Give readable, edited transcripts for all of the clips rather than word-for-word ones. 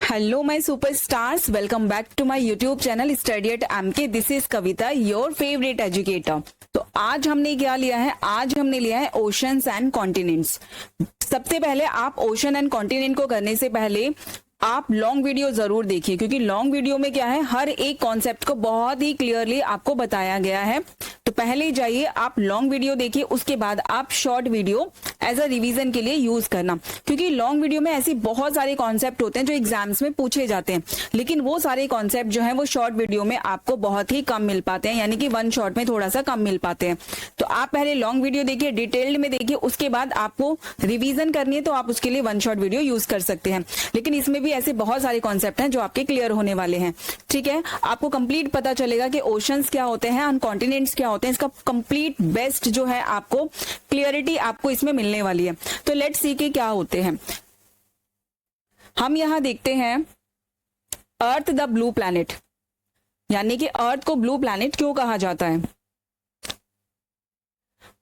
Hello my superstars, welcome back to my YouTube channel Study at MK. This is Kavita, your favorite educator. तो आज हमने क्या लिया है? आज हमने लिया है ओशंस एंड कॉन्टिनेंट्स। सबसे पहले आप ओशन एंड कॉन्टिनेंट को करने से पहले आप लॉन्ग वीडियो जरूर देखिए, क्योंकि लॉन्ग वीडियो में क्या है, हर एक कॉन्सेप्ट को बहुत ही क्लियरली आपको बताया गया है। तो पहले जाइए आप लॉन्ग वीडियो देखिए, उसके बाद आप short video as a revision के लिए यूज करना, क्योंकि लॉन्ग वीडियो में ऐसे बहुत सारे कॉन्सेप्ट होते हैं जो एग्जाम्स में पूछे जाते हैं, लेकिन वो सारे कॉन्सेप्ट जो है वो शॉर्ट वीडियो में आपको बहुत ही कम मिल पाते हैं, यानी कि वन शॉट में थोड़ा सा कम मिल पाते हैं। तो आप पहले लॉन्ग वीडियो देखिए, डिटेल्ड में देखिए, उसके बाद आपको रिवीजन करनी है तो आप उसके लिए वन शॉट वीडियो यूज कर सकते हैं। लेकिन इसमें भी ऐसे बहुत सारे कॉन्सेप्ट हैं जो आपके क्लियर होने वाले हैं। ठीक है, आपको कंप्लीट पता चलेगा कि ओशंस क्या होते हैं और कॉन्टिनेंट्स क्या होते हैं। इसका कंप्लीट बेस्ट जो है आपको क्लियरिटी आपको इसमें मिलने वाली है। तो लेट्स सी के क्या होते हैं। हम यहां देखते हैं अर्थ द ब्लू प्लैनेट, यानी कि अर्थ को ब्लू प्लैनेट क्यों कहा जाता है।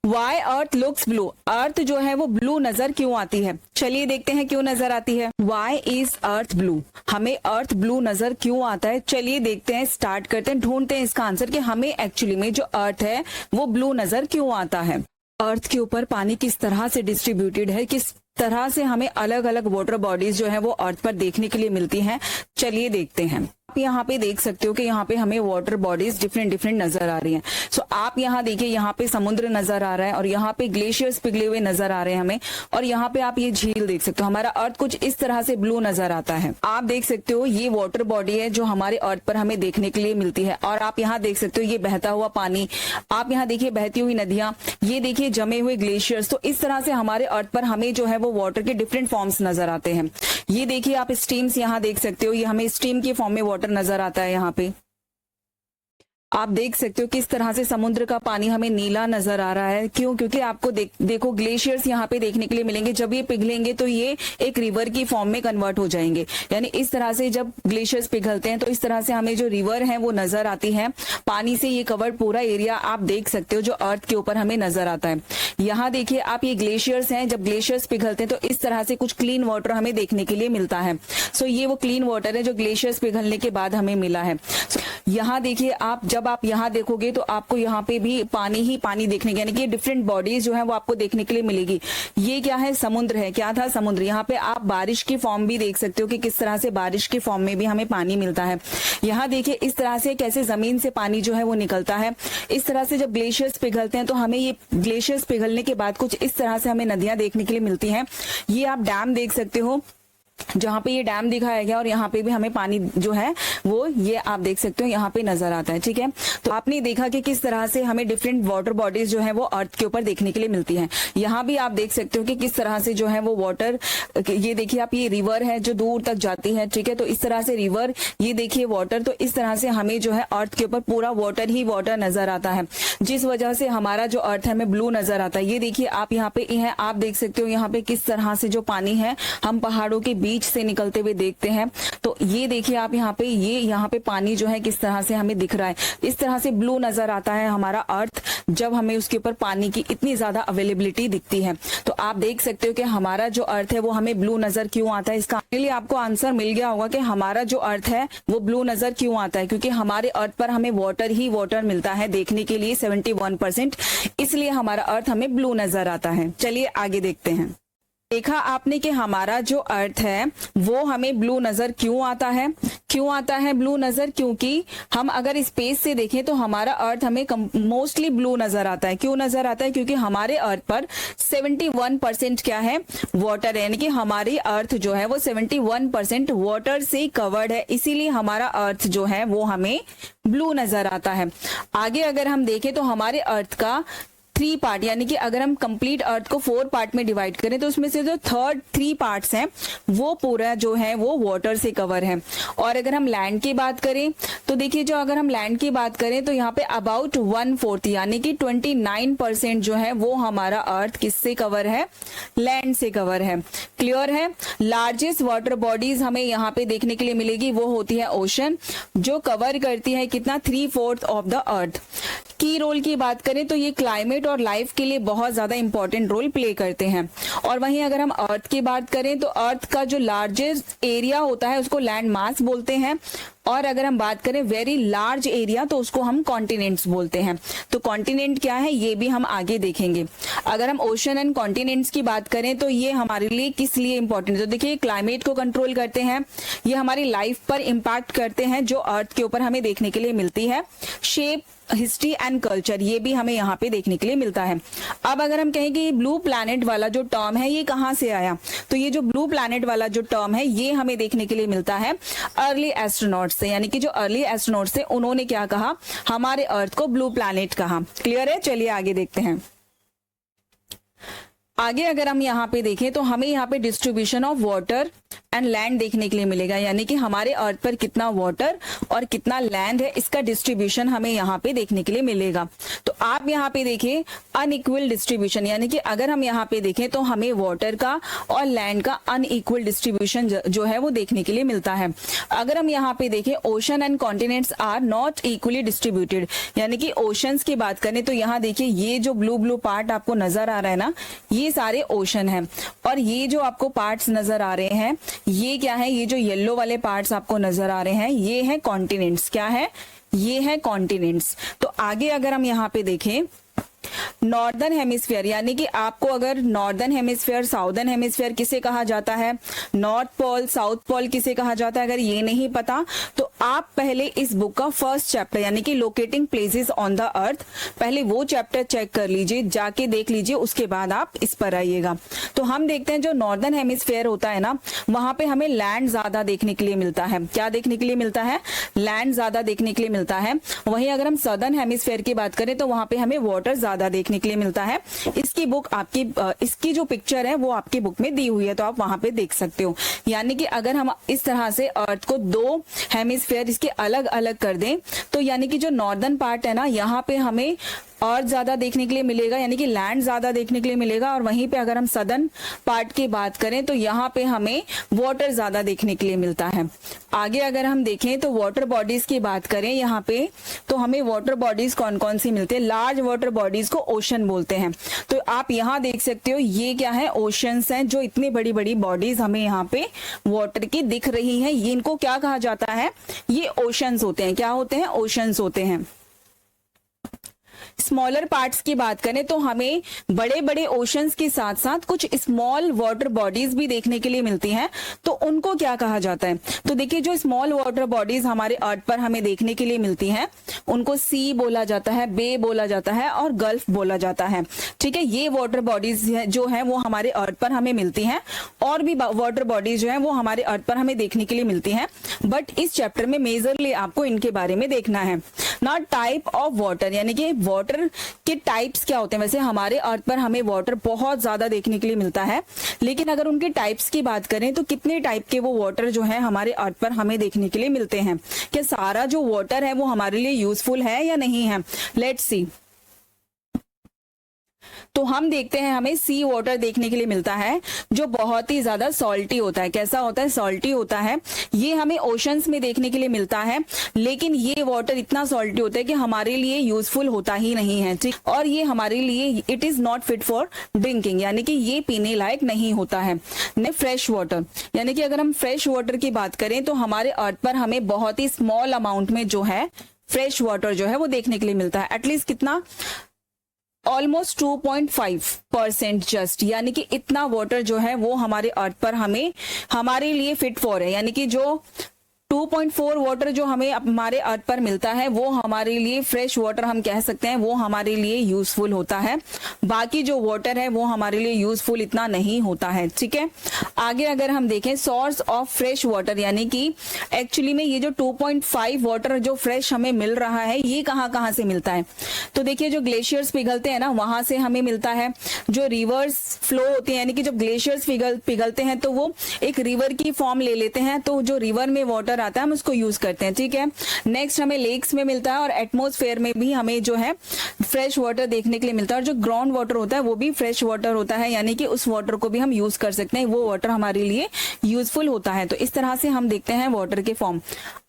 वाई अर्थ लुक्स ब्लू, अर्थ जो है वो ब्लू नजर क्यों आती है। चलिए देखते हैं क्यों नजर आती है। वाई इज अर्थ ब्लू, हमें अर्थ ब्लू नजर क्यों आता है। चलिए देखते हैं, स्टार्ट करते हैं, ढूंढते हैं इसका आंसर कि हमें एक्चुअली में जो अर्थ है वो ब्लू नजर क्यों आता है। अर्थ के ऊपर पानी किस तरह से डिस्ट्रीब्यूटेड है, किस तरह से हमें अलग अलग वाटर बॉडीज जो है वो अर्थ पर देखने के लिए मिलती हैं। चलिए देखते हैं। आप यहाँ पे देख सकते हो कि यहाँ पे हमें वाटर बॉडीज डिफरेंट डिफरेंट नजर आ रही हैं। सो आप यहाँ देखिए, यहाँ पे समुद्र नजर आ रहा है और यहाँ पे ग्लेशियर्स पिघले हुए नजर आ रहे हैं हमें, और यहाँ पे आप ये झील देख सकते हो। हमारा अर्थ कुछ इस तरह से ब्लू नजर आता है। आप देख सकते हो ये वाटर बॉडी है जो हमारे अर्थ पर हमें देखने के लिए मिलती है। और आप यहाँ देख सकते हो ये बहता हुआ पानी, आप यहाँ देखिए बहती हुई नदियां, ये देखिए जमे हुए ग्लेशियर्स। तो इस तरह से हमारे अर्थ पर हमें जो है वो वाटर के डिफरेंट फॉर्म्स नजर आते हैं। ये देखिए आप स्ट्रीम्स यहाँ देख सकते हो, ये हमें स्ट्रीम के फॉर्म में वाटर नजर आता है। यहाँ पे आप देख सकते हो किस तरह से समुद्र का पानी हमें नीला नजर आ रहा है। क्यों? क्योंकि आपको देखो ग्लेशियर्स यहाँ पे देखने के लिए मिलेंगे। जब ये पिघलेंगे तो ये एक रिवर की फॉर्म में कन्वर्ट हो जाएंगे, यानी इस तरह से जब ग्लेशियर्स पिघलते हैं तो इस तरह से हमें जो रिवर है वो नजर आती है। पानी से ये कवर्ड पूरा एरिया आप देख सकते हो जो अर्थ के ऊपर हमें नजर आता है। यहाँ देखिए आप, ये ग्लेशियर्स हैं, जब ग्लेशियर्स पिघलते हैं तो इस तरह से कुछ क्लीन वाटर हमें देखने के लिए मिलता है। सो ये वो क्लीन वाटर है जो ग्लेशियर्स पिघलने के बाद हमें मिला है। यहाँ देखिए आप, जब आप यहाँ देखोगे तो आपको यहाँ पे भी पानी ही पानी देखने के, यानी कि डिफरेंट बॉडीज जो है वो आपको देखने के लिए मिलेगी। ये क्या है? समुद्र है। क्या था? समुद्र। यहाँ पे आप बारिश की फॉर्म भी देख सकते हो कि किस तरह से बारिश की फॉर्म में भी हमें पानी मिलता है। यहाँ देखिए इस तरह से कैसे जमीन से पानी जो है वो निकलता है। इस तरह से जब ग्लेशियर्स पिघलते हैं तो हमें ये ग्लेशियर्स पिघलने के बाद कुछ इस तरह से हमें नदियां देखने के लिए मिलती हैं। ये आप डैम देख सकते हो, जहां पे ये डैम दिखाया गया, और यहाँ पे भी हमें पानी जो है वो ये आप देख सकते हो यहाँ पे नजर आता है। ठीक है, तो आपने देखा कि किस तरह से हमें डिफरेंट वाटर बॉडीज जो है वो अर्थ के ऊपर देखने के लिए मिलती हैं। यहाँ भी आप देख सकते हो कि किस तरह से जो है वो वाटर, ये देखिए आप, ये रिवर है जो दूर तक जाती है। ठीक है, तो इस तरह से रिवर, ये देखिए वाटर, तो इस तरह से हमें जो है अर्थ के ऊपर पूरा वाटर ही वाटर नजर आता है, जिस वजह से हमारा जो अर्थ है हमें ब्लू नजर आता है। ये देखिए आप यहाँ पे है, आप देख सकते हो यहाँ पे किस तरह से जो पानी है हम पहाड़ों के बीच से निकलते हुए देखते हैं। तो ये देखिए आप यहाँ पे, ये यहाँ पे पानी जो है किस तरह से हमें दिख रहा है। इस तरह से ब्लू नजर आता है हमारा अर्थ जब हमें उसके ऊपर पानी की इतनी ज्यादा अवेलेबिलिटी दिखती है। तो आप देख सकते हो कि हमारा जो अर्थ है वो हमें ब्लू नजर क्यों आता है। इसका लिए आपको आंसर मिल गया होगा कि हमारा जो अर्थ है वो ब्लू नजर क्यों आता है, क्योंकि हमारे अर्थ पर हमें वाटर ही वाटर मिलता है देखने के लिए 71%, इसलिए हमारा अर्थ हमें ब्लू नजर आता है। चलिए आगे देखते हैं। देखा आपने कि हमारा जो अर्थ है वो हमें ब्लू नजर क्यों आता है। क्यों आता है ब्लू नजर? क्योंकि हम अगर स्पेस से देखें तो हमारा अर्थ हमें मोस्टली ब्लू नजर आता है। क्यों नजर आता है? क्योंकि हमारे अर्थ पर 71% क्या है? वाटर है, यानी कि हमारी अर्थ जो है वो 71% वाटर से कवर्ड है, इसीलिए हमारा अर्थ जो है वो हमें ब्लू नजर आता है। आगे अगर हम देखें तो हमारे अर्थ का 3 पार्ट, यानी कि अगर हम कंप्लीट अर्थ को 4 पार्ट में डिवाइड करें तो उसमें से जो थर्ड 3 पार्ट्स हैं वो पूरा जो है वो वाटर से कवर है। और अगर हम लैंड की बात करें तो देखिए, जो अगर हम लैंड की बात करें तो यहाँ पे अबाउट 1/4 यानी कि 29% जो है वो हमारा अर्थ किससे कवर है? लैंड से कवर है। क्लियर है? लार्जेस्ट वाटर बॉडीज हमें यहाँ पे देखने के लिए मिलेगी, वो होती है ओशन, जो कवर करती है कितना? 3/4 ऑफ द अर्थ। की रोल की बात करें तो ये क्लाइमेट क्लाइमेट और लाइफ के लिए बहुत ज्यादा इंपॉर्टेंट रोल प्ले करते हैं। और वहीं अगर हम अर्थ की बात करें तो अर्थ का जो लार्जेस्ट एरिया होता है उसको लैंड मास बोलते हैं, और अगर हम बात करें वेरी लार्ज एरिया तो उसको हम कॉन्टिनेंट्स बोलते हैं। तो कॉन्टिनेंट क्या है ये भी हम आगे देखेंगे। अगर हम ओशन एंड कॉन्टिनेंट्स की बात करें तो ये हमारे लिए किस लिए इंपॉर्टेंट है, तो देखिए क्लाइमेट को कंट्रोल करते हैं, ये हमारी लाइफ पर इंपैक्ट करते हैं जो अर्थ के ऊपर हमें देखने के लिए मिलती है। शेप, हिस्ट्री एंड कल्चर ये भी हमें यहाँ पे देखने के लिए मिलता है। अब अगर हम कहें कि ब्लू प्लैनेट वाला जो टर्म है ये कहाँ से आया, तो ये जो ब्लू प्लैनेट वाला जो टर्म है ये हमें देखने के लिए मिलता है अर्ली एस्ट्रोनॉट से, यानी कि जो अर्ली एस्ट्रोनॉट से उन्होंने क्या कहा, हमारे अर्थ को ब्लू प्लैनेट कहा। क्लियर है, चलिए आगे देखते हैं। आगे अगर हम यहाँ पे देखें तो हमें यहाँ पे distribution of water and land देखने के लिए मिलेगा, यानी कि हमारे अर्थ पर कितना वाटर और कितना लैंड है इसका डिस्ट्रीब्यूशन हमें यहाँ पे देखने के लिए मिलेगा। तो आप यहाँ पे देखें अनइक्वल डिस्ट्रीब्यूशन, यानी कि अगर हम यहाँ पे देखें तो हमें वाटर का और लैंड का अनइक्वल डिस्ट्रीब्यूशन जो है वो देखने के लिए मिलता है। अगर हम यहाँ पे देखें ocean and continents are not equally distributed, यानी कि ओशंस की बात करें तो यहाँ देखिए ये जो ब्लू ब्लू पार्ट आपको नजर आ रहा है ना, ये सारे ओशन है, और ये जो आपको पार्ट्स नजर आ रहे हैं ये क्या है, ये जो येलो वाले पार्ट्स आपको नजर आ रहे हैं ये है कॉन्टिनेंट्स। क्या है, ये है कॉन्टिनेंट्स। तो आगे अगर हम यहाँ पे देखें नॉर्दर्न हेमिस्फीयर, यानी कि आपको अगर नॉर्दर्न हेमिस्फीयर, साउदर्न हेमिस्फीयर किसे कहा जाता है, नॉर्थ पोल, साउथ पोल किसे कहा जाता है, अगर ये नहीं पता तो आप पहले इस बुक का फर्स्ट चैप्टर यानी कि locating places on the earth, पहले वो चैप्टर चेक कर लीजिए, जाके देख लीजिए, उसके बाद आप इस पर आइएगा। तो हम देखते हैं जो नॉर्दर्न हेमिस्फीयर होता है ना वहां पे हमें लैंड ज्यादा देखने के लिए मिलता है। क्या देखने के लिए मिलता है, लैंड ज्यादा देखने के लिए मिलता है। वहीं अगर हम सदर्न हेमिस्फीयर की बात करें तो वहां पे हमें वाटर ज्यादा देखने के लिए मिलता है। इसकी बुक आपकी इसकी जो पिक्चर है वो आपकी बुक में दी हुई है, तो आप वहां पे देख सकते हो। यानी कि अगर हम इस तरह से अर्थ को दो हेमिस्फीयर इसके अलग अलग कर दें तो यानी कि जो नॉर्दर्न पार्ट है ना यहाँ पे हमें और ज्यादा देखने के लिए मिलेगा, यानी कि लैंड ज्यादा देखने के लिए मिलेगा, और वहीं पे अगर हम सदर्न पार्ट की बात करें तो यहाँ पे हमें वाटर ज्यादा देखने के लिए मिलता है। आगे अगर हम देखें तो वाटर बॉडीज की बात करें यहाँ पे तो हमें वाटर बॉडीज कौन कौन सी मिलती है, लार्ज वाटर बॉडीज को ओशन बोलते हैं। तो आप यहाँ देख सकते हो ये क्या है, ओशंस हैं, जो इतनी बड़ी बड़ी बॉडीज हमें यहाँ पे वाटर की दिख रही है, ये इनको क्या कहा जाता है, ये ओशंस होते हैं। क्या होते हैं, ओशंस होते हैं। स्मॉलर पार्ट्स की बात करें तो हमें बड़े बड़े ओशंस के साथ साथ कुछ स्मॉल वाटर बॉडीज भी देखने के लिए मिलती हैं, तो उनको क्या कहा जाता है, तो देखिए जो स्मॉल वाटर बॉडीज हमारे अर्थ पर हमें देखने के लिए मिलती हैं उनको सी बोला जाता है, बे बोला जाता है और गल्फ बोला जाता है। ठीक है, ये वाटर बॉडीज जो है वो हमारे अर्थ पर हमें मिलती हैं, और भी वाटर बॉडीज जो है वो हमारे अर्थ पर हमें देखने के लिए मिलती हैं, बट इस चैप्टर में मेजरली आपको इनके बारे में देखना है ना। टाइप ऑफ वाटर, यानी कि वाटर के टाइप्स क्या होते हैं। वैसे हमारे अर्थ पर हमें वाटर बहुत ज्यादा देखने के लिए मिलता है, लेकिन अगर उनके टाइप्स की बात करें तो कितने टाइप के वो वाटर जो है हमारे अर्थ पर हमें देखने के लिए मिलते हैं, क्या सारा जो वाटर है वो हमारे लिए यूजफुल है या नहीं है। Let's see. तो हम देखते हैं हमें सी वाटर देखने के लिए मिलता है जो बहुत ही ज्यादा सॉल्टी होता है। कैसा होता है, सॉल्टी होता है। ये हमें ओशंस में देखने के लिए मिलता है, लेकिन ये वाटर इतना सॉल्टी होता है कि हमारे लिए यूजफुल होता ही नहीं है। ठीक, और ये हमारे लिए it is not fit for drinking, यानी कि ये पीने लायक नहीं होता है। फ्रेश वाटर, यानी कि अगर हम फ्रेश वाटर की बात करें तो हमारे अर्थ पर हमें बहुत ही स्मॉल अमाउंट में जो है फ्रेश वाटर जो है वो देखने के लिए मिलता है। एटलीस्ट कितना, ऑलमोस्ट 2.5% जस्ट, यानी कि इतना वाटर जो है वो हमारे अर्थ पर हमारे लिए फिट फॉर है, यानी कि जो 2.4 वाटर जो हमें हमारे अर्थ पर मिलता है वो हमारे लिए फ्रेश वाटर हम कह सकते हैं, वो हमारे लिए यूजफुल होता है। बाकी जो वाटर है वो हमारे लिए यूजफुल इतना नहीं होता है। ठीक है, आगे अगर हम देखें सोर्स ऑफ फ्रेश वाटर, यानी कि एक्चुअली में ये जो 2.5 वाटर जो फ्रेश हमें मिल रहा है ये कहाँ से मिलता है, तो देखिए जो ग्लेशियर्स पिघलते हैं ना वहां से हमें मिलता है। जो रिवर्स फ्लो होती है, यानी कि जब ग्लेशियर्स पिघलते हैं तो वो एक रिवर की फॉर्म ले लेते हैं, तो जो रिवर में वाटर आता है हम उसको यूज करते हैं, ठीक है। नेक्स्ट हमें लेक्स में मिलता है और एटमॉस्फेयर में भी हमें जो है फ्रेश वाटर देखने के लिए मिलता है। और जो ग्राउंड वाटर होता है वो भी फ्रेश वाटर होता है, यानी कि उस वाटर को भी हम यूज कर सकते हैं, वो वाटर हमारे लिए यूजफुल होता है। तो इस तरह से हम देखते हैं वाटर के फॉर्म।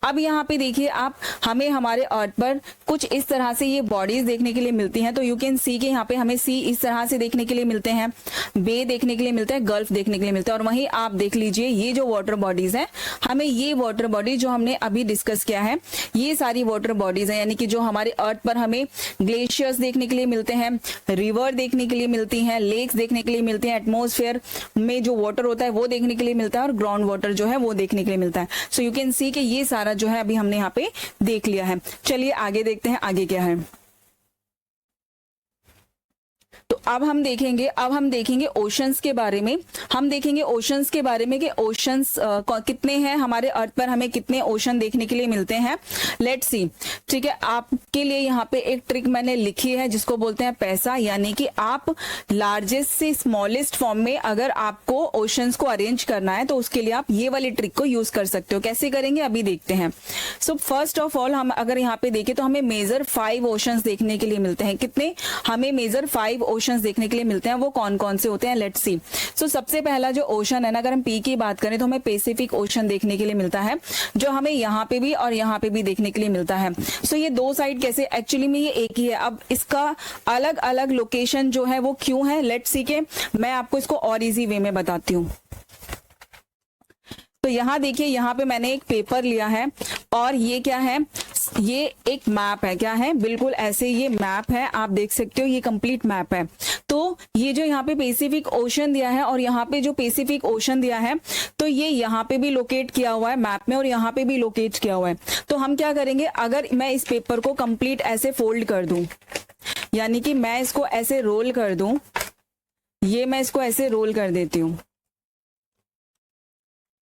अब यहाँ पे देखिए आप, हमें हमारे अर्थ पर कुछ इस तरह से ये बॉडीज देखने के लिए मिलती हैं। तो यू कैन सी के यहाँ पे हमें सी इस तरह से देखने के लिए मिलते हैं, बे देखने के लिए मिलता है, गल्फ देखने के लिए मिलता है। और वहीं आप देख लीजिए ये जो वाटर बॉडीज है, हमें ये वाटर बॉडी जो हमने अभी डिस्कस किया है, ये सारी वाटर बॉडीज है, यानी कि जो हमारे अर्थ पर हमें ग्लेशियर्स देखने के लिए मिलते हैं, रिवर देखने के लिए मिलती हैं, लेक्स देखने के लिए मिलते हैं, एटमॉस्फेयर में जो वाटर होता है वो देखने के लिए मिलता है, और ग्राउंड वाटर जो है वो देखने के लिए मिलता है। सो यू कैन सी कि ये सारा जो है अभी हमने यहाँ पे देख लिया है। चलिए आगे देखते हैं आगे क्या है। तो अब हम देखेंगे ओशंस के बारे में। हम देखेंगे ओशंस के बारे में कि ओशंस कितने हैं हमारे अर्थ पर, हमें कितने ओशन देखने के लिए मिलते हैं। लेट्स सी, ठीक है। आपके लिए यहाँ पे एक ट्रिक मैंने लिखी है जिसको बोलते हैं पैसा, यानी कि आप लार्जेस्ट से स्मॉलेस्ट फॉर्म में अगर आपको ओशंस को अरेंज करना है तो उसके लिए आप ये वाली ट्रिक को यूज कर सकते हो। कैसे करेंगे अभी देखते हैं। सो फर्स्ट ऑफ ऑल हम अगर यहाँ पे देखें तो हमें मेजर 5 ओशंस देखने के लिए मिलते हैं। कितने? हमें मेजर 5 ओशंस देखने के लिए मिलते हैं। वो कौन कौन से होते हैं, लेट्स सी। सो सबसे पहला जो ओशन है ना, अगर हम पी की बात करें तो हमें पैसिफिक ओशन देखने के लिए मिलता है, जो हमें यहाँ पे भी और यहाँ पे भी देखने के लिए मिलता है। सो ये दो साइड कैसे, एक्चुअली में ये एक ही है। अब इसका अलग अलग लोकेशन जो है वो क्यों है, लेट्स सी के मैं आपको इसको और इजी वे में बताती हूँ। तो यहाँ देखिए, यहाँ पे मैंने एक पेपर लिया है और ये क्या है, ये एक मैप है। क्या है? बिल्कुल ऐसे ये मैप है, आप देख सकते हो ये कंप्लीट मैप है। तो ये जो यहाँ पे पैसिफिक ओशन दिया है और यहाँ पे जो पैसिफिक ओशन दिया है, तो ये यहाँ पे भी लोकेट किया हुआ है मैप में और यहाँ पे भी लोकेट किया हुआ है। तो हम क्या करेंगे, अगर मैं इस पेपर को कंप्लीट ऐसे फोल्ड कर दूं, यानी कि मैं इसको ऐसे रोल कर दूं, ये मैं इसको ऐसे रोल कर देती हूँ।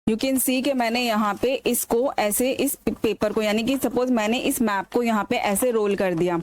यू कैन सी कि मैंने यहाँ पे इसको ऐसे, इस पेपर को, यानी कि सपोज मैंने इस मैप को यहाँ पे ऐसे रोल कर दिया,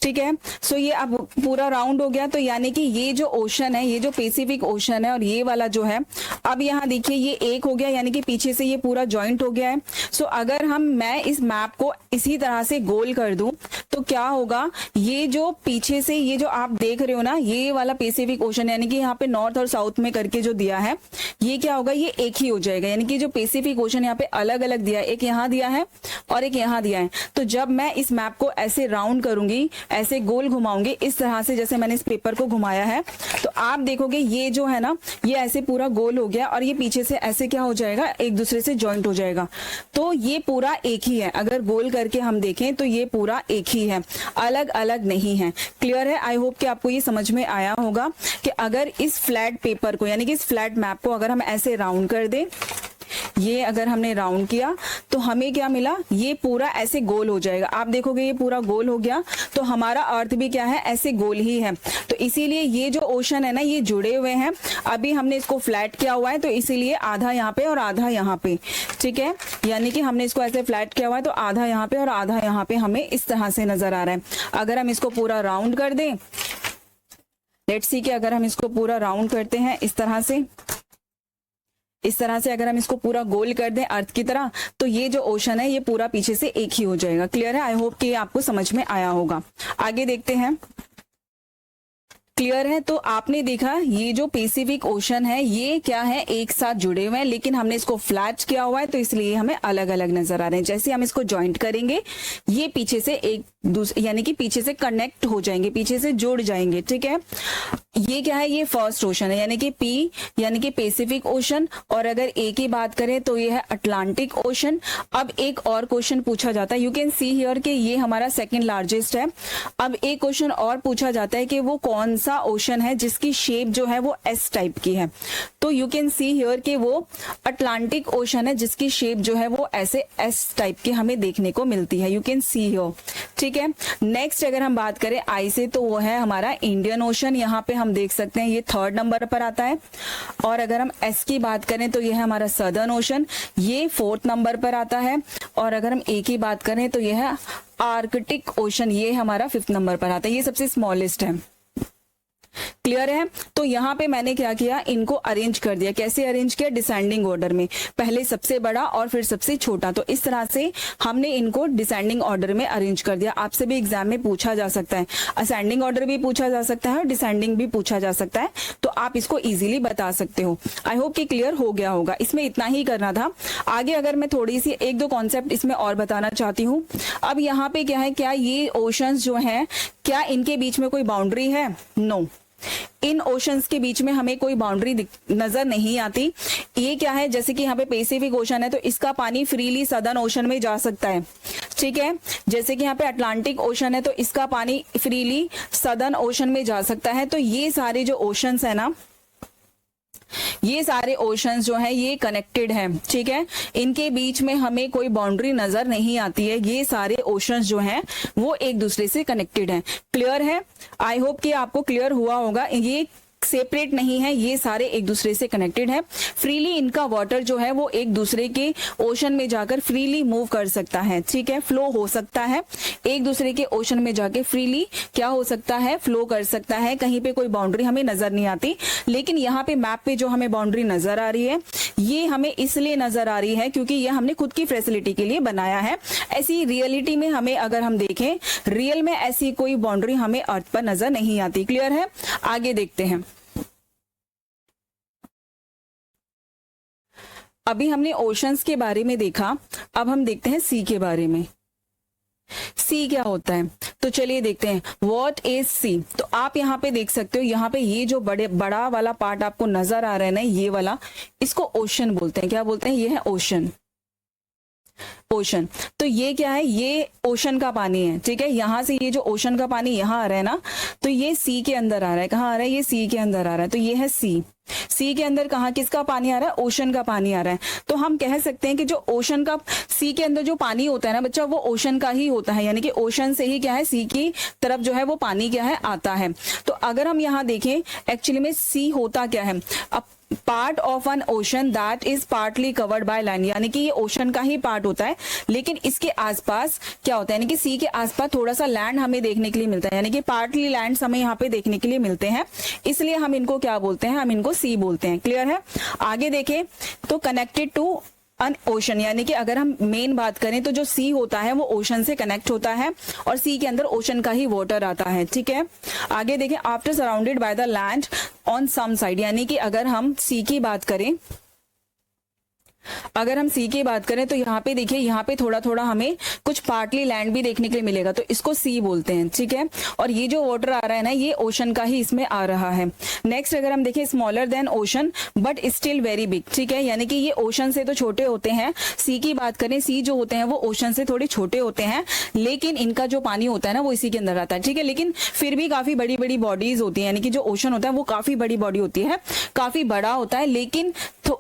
ठीक है। सो ये अब पूरा राउंड हो गया। तो यानी कि ये जो ओशन है, ये जो पैसिफिक ओशन है और ये वाला जो है, अब यहाँ देखिए ये एक हो गया, यानी कि पीछे से ये पूरा ज्वाइंट हो गया है। सो अगर मैं इस मैप को इसी तरह से गोल कर दूं तो क्या होगा, ये जो पीछे से ये जो आप देख रहे हो ना, ये वाला पैसिफिक ओशन, यानी कि यहाँ पे नॉर्थ और साउथ में करके जो दिया है, ये क्या होगा, ये एक ही हो जाएगा। यानी कि जो पैसिफिक ओशन यहाँ पे अलग अलग दिया है, एक यहाँ दिया है और एक यहाँ दिया है। तो जब मैं इस मैप को ऐसे राउंड करूंगी, ऐसे गोल घुमाऊंगी इस तरह से, जैसे मैंने इस पेपर को घुमाया है, तो आप देखोगे ये जो है ना, ये ऐसे पूरा गोल हो गया और ये पीछे से ऐसे क्या हो जाएगा, एक दूसरे से ज्वाइंट हो जाएगा। तो ये पूरा एक ही है। अगर गोल करके हम देखें तो ये पूरा एक ही है, अलग अलग नहीं है। क्लियर है? आई होप कि आपको ये समझ में आया होगा कि अगर इस फ्लैट पेपर को, यानी कि इस फ्लैट मैप को अगर हम ऐसे राउंड कर दें, ये अगर हमने राउंड किया तो हमें क्या मिला, ये पूरा ऐसे गोल हो जाएगा। आप देखोगे ये पूरा गोल हो गया। तो हमारा अर्थ भी क्या है, ऐसे गोल ही है। तो इसीलिए ये जो ओशन है ना, ये जुड़े हुए हैं। अभी हमने इसको फ्लैट किया हुआ है तो इसीलिए आधा यहाँ पे और आधा यहाँ पे, ठीक है। यानी कि हमने इसको ऐसे फ्लैट किया हुआ है तो आधा यहाँ पे और आधा यहाँ पे हमें इस तरह से नजर आ रहा है। अगर हम इसको पूरा राउंड कर दें, लेट्स सी कि अगर हम इसको पूरा राउंड करते हैं इस तरह से अगर हम इसको पूरा गोल कर दें अर्थ की तरह, तो ये जो ओशन है ये पूरा पीछे से एक ही हो जाएगा। क्लियर है? आई होप कि ये आपको समझ में आया होगा। आगे देखते हैं। क्लियर है? तो आपने देखा ये जो पैसिफिक ओशन है ये क्या है, एक साथ जुड़े हुए हैं, लेकिन हमने इसको फ्लैट किया हुआ है तो इसलिए हमें अलग अलग नजर आ रहे हैं। जैसे हम इसको ज्वाइंट करेंगे, ये पीछे से एक दूसरे, यानी कि पीछे से कनेक्ट हो जाएंगे, पीछे से जुड़ जाएंगे, ठीक है। ये क्या है, ये फर्स्ट ओशन है, यानी कि पी यानी कि पैसिफिक ओशन। और अगर ए की बात करें तो ये है अटलांटिक ओशन। अब एक और क्वेश्चन पूछा जाता है, यू कैन सी हियर कि ये हमारा सेकंड लार्जेस्ट है। अब एक क्वेश्चन और पूछा जाता है कि वो कौन सा ओशन है जिसकी शेप जो है वो एस टाइप की है। तो यू कैन सी हियर कि वो अटलांटिक ओशन है जिसकी शेप जो है वो ऐसे एस टाइप की हमें देखने को मिलती है। यू कैन सी हियर, ठीक है। नेक्स्ट अगर हम बात करें आई से तो वो है हमारा इंडियन ओशन। यहाँ पे हम देख सकते हैं ये 3rd नंबर पर आता है। और अगर हम एस की बात करें तो ये है हमारा सदर्न ओशन, ये 4th नंबर पर आता है। और अगर हम ए की बात करें तो ये है आर्कटिक ओशन, ये हमारा 5th नंबर पर आता है। ये सबसे स्मॉलेस्ट है। क्लियर है। तो यहाँ पे मैंने क्या किया, इनको अरेंज कर दिया। कैसे अरेंज किया, डिसेंडिंग ऑर्डर में, पहले सबसे बड़ा और फिर सबसे छोटा। तो इस तरह से हमने इनको डिसेंडिंग ऑर्डर में अरेंज कर दिया। आपसे भी एग्जाम में पूछा जा सकता है, असेंडिंग ऑर्डर भी पूछा जा सकता है और डिसेंडिंग भी पूछा जा सकता है, तो आप इसको इजीली बता सकते हो। आई होप कि क्लियर हो गया होगा। इसमें इतना ही करना था। आगे अगर मैं थोड़ी सी एक दो कॉन्सेप्ट इसमें और बताना चाहती हूँ। अब यहाँ पे क्या है, क्या ये ओशंस जो है, क्या इनके बीच में कोई बाउंड्री है? नो, इन ओशंस के बीच में हमें कोई बाउंड्री नजर नहीं आती। ये क्या है, जैसे कि यहाँ पे पैसिफिक ओशन है तो इसका पानी फ्रीली सदर्न ओशन में जा सकता है, ठीक है। जैसे कि यहाँ पे अटलांटिक ओशन है तो इसका पानी फ्रीली सदर्न ओशन में जा सकता है। तो ये सारे जो ओशंस है ना, ये सारे ओशंस जो है ये कनेक्टेड हैं, ठीक है। इनके बीच में हमें कोई बाउंड्री नजर नहीं आती है। ये सारे ओशंस जो हैं वो एक दूसरे से कनेक्टेड हैं। क्लियर है? आई होप कि आपको क्लियर हुआ होगा। ये सेपरेट नहीं है, ये सारे एक दूसरे से कनेक्टेड है। फ्रीली इनका वाटर जो है वो एक दूसरे के ओशन में जाकर फ्रीली मूव कर सकता है, ठीक है, फ्लो हो सकता है। एक दूसरे के ओशन में जाके फ्रीली क्या हो सकता है, फ्लो कर सकता है। कहीं पे कोई बाउंड्री हमें नजर नहीं आती। लेकिन यहाँ पे मैप पे जो हमें बाउंड्री नजर आ रही है, ये हमें इसलिए नजर आ रही है क्योंकि ये हमने खुद की फैसिलिटी के लिए बनाया है। ऐसी रियलिटी में हमें अगर हम देखें, रियल में ऐसी कोई बाउंड्री हमें अर्थ पर नजर नहीं आती। क्लियर है? आगे देखते हैं। अभी हमने ओशंस के बारे में देखा, अब हम देखते हैं सी के बारे में। सी क्या होता है, तो चलिए देखते हैं। What is sea? तो आप यहाँ पे देख सकते हो, यहाँ पे ये जो बड़ा वाला पार्ट आपको नजर आ रहा है ना, ये वाला, इसको ओशन बोलते हैं। क्या बोलते हैं? ये है ओशन। ओशन, तो ये क्या है, ये ओशन का पानी है, ठीक है। यहां से ये जो ओशन का पानी यहाँ आ रहा है ना, तो ये सी के अंदर आ रहा है। कहाँ आ रहा है? ये सी के अंदर आ रहा है। तो ये है सी। सी के अंदर कहाँ किसका पानी आ रहा है? ओशन का पानी आ रहा है। तो हम कह सकते हैं कि जो ओशन का, सी के अंदर जो पानी होता है ना बच्चा, वो ओशन का ही होता है। यानी कि ओशन से ही क्या है, सी की तरफ जो है वो पानी क्या है, आता है। तो अगर हम यहाँ देखें, एक्चुअली में सी होता क्या है, अब part of N ocean that is partly covered by land, यानी कि ये ओशन का ही पार्ट होता है, लेकिन इसके आसपास क्या होता है, यानी कि सी के आसपास थोड़ा सा लैंड हमें देखने के लिए मिलता है। यानी कि पार्टली लैंड हमें यहाँ पे देखने के लिए मिलते हैं, इसलिए हम इनको क्या बोलते हैं, हम इनको सी बोलते हैं। क्लियर है? आगे देखें तो कनेक्टेड टू अन ओशन, यानी कि अगर हम मेन बात करें तो जो सी होता है वो ओशन से कनेक्ट होता है और सी के अंदर ओशन का ही वाटर आता है, ठीक है। आगे देखें, after surrounded by the land on some side, यानी कि अगर हम सी की बात करें, अगर हम सी की बात करें तो यहाँ पे देखिए, यहाँ पे थोड़ा थोड़ा हमें कुछ पार्टली लैंड भी देखने के लिए मिलेगा, तो इसको सी बोलते हैं, ठीक है। और ये जो वाटर आ रहा है ना, ये ओशन का ही इसमें आ रहा है। नेक्स्ट अगर हम देखें, smaller than ocean but still very big, ठीक है, यानी कि ये ओशन से तो छोटे होते हैं। सी की बात करें, सी जो होते हैं वो ओशन से थोड़े छोटे होते हैं, लेकिन इनका जो पानी होता है ना वो इसी के अंदर आता है, ठीक है। लेकिन फिर भी काफी बड़ी बड़ी बॉडीज होती है, यानी कि जो ओशन होता है वो काफी बड़ी बॉडी होती है, काफी बड़ा होता है, लेकिन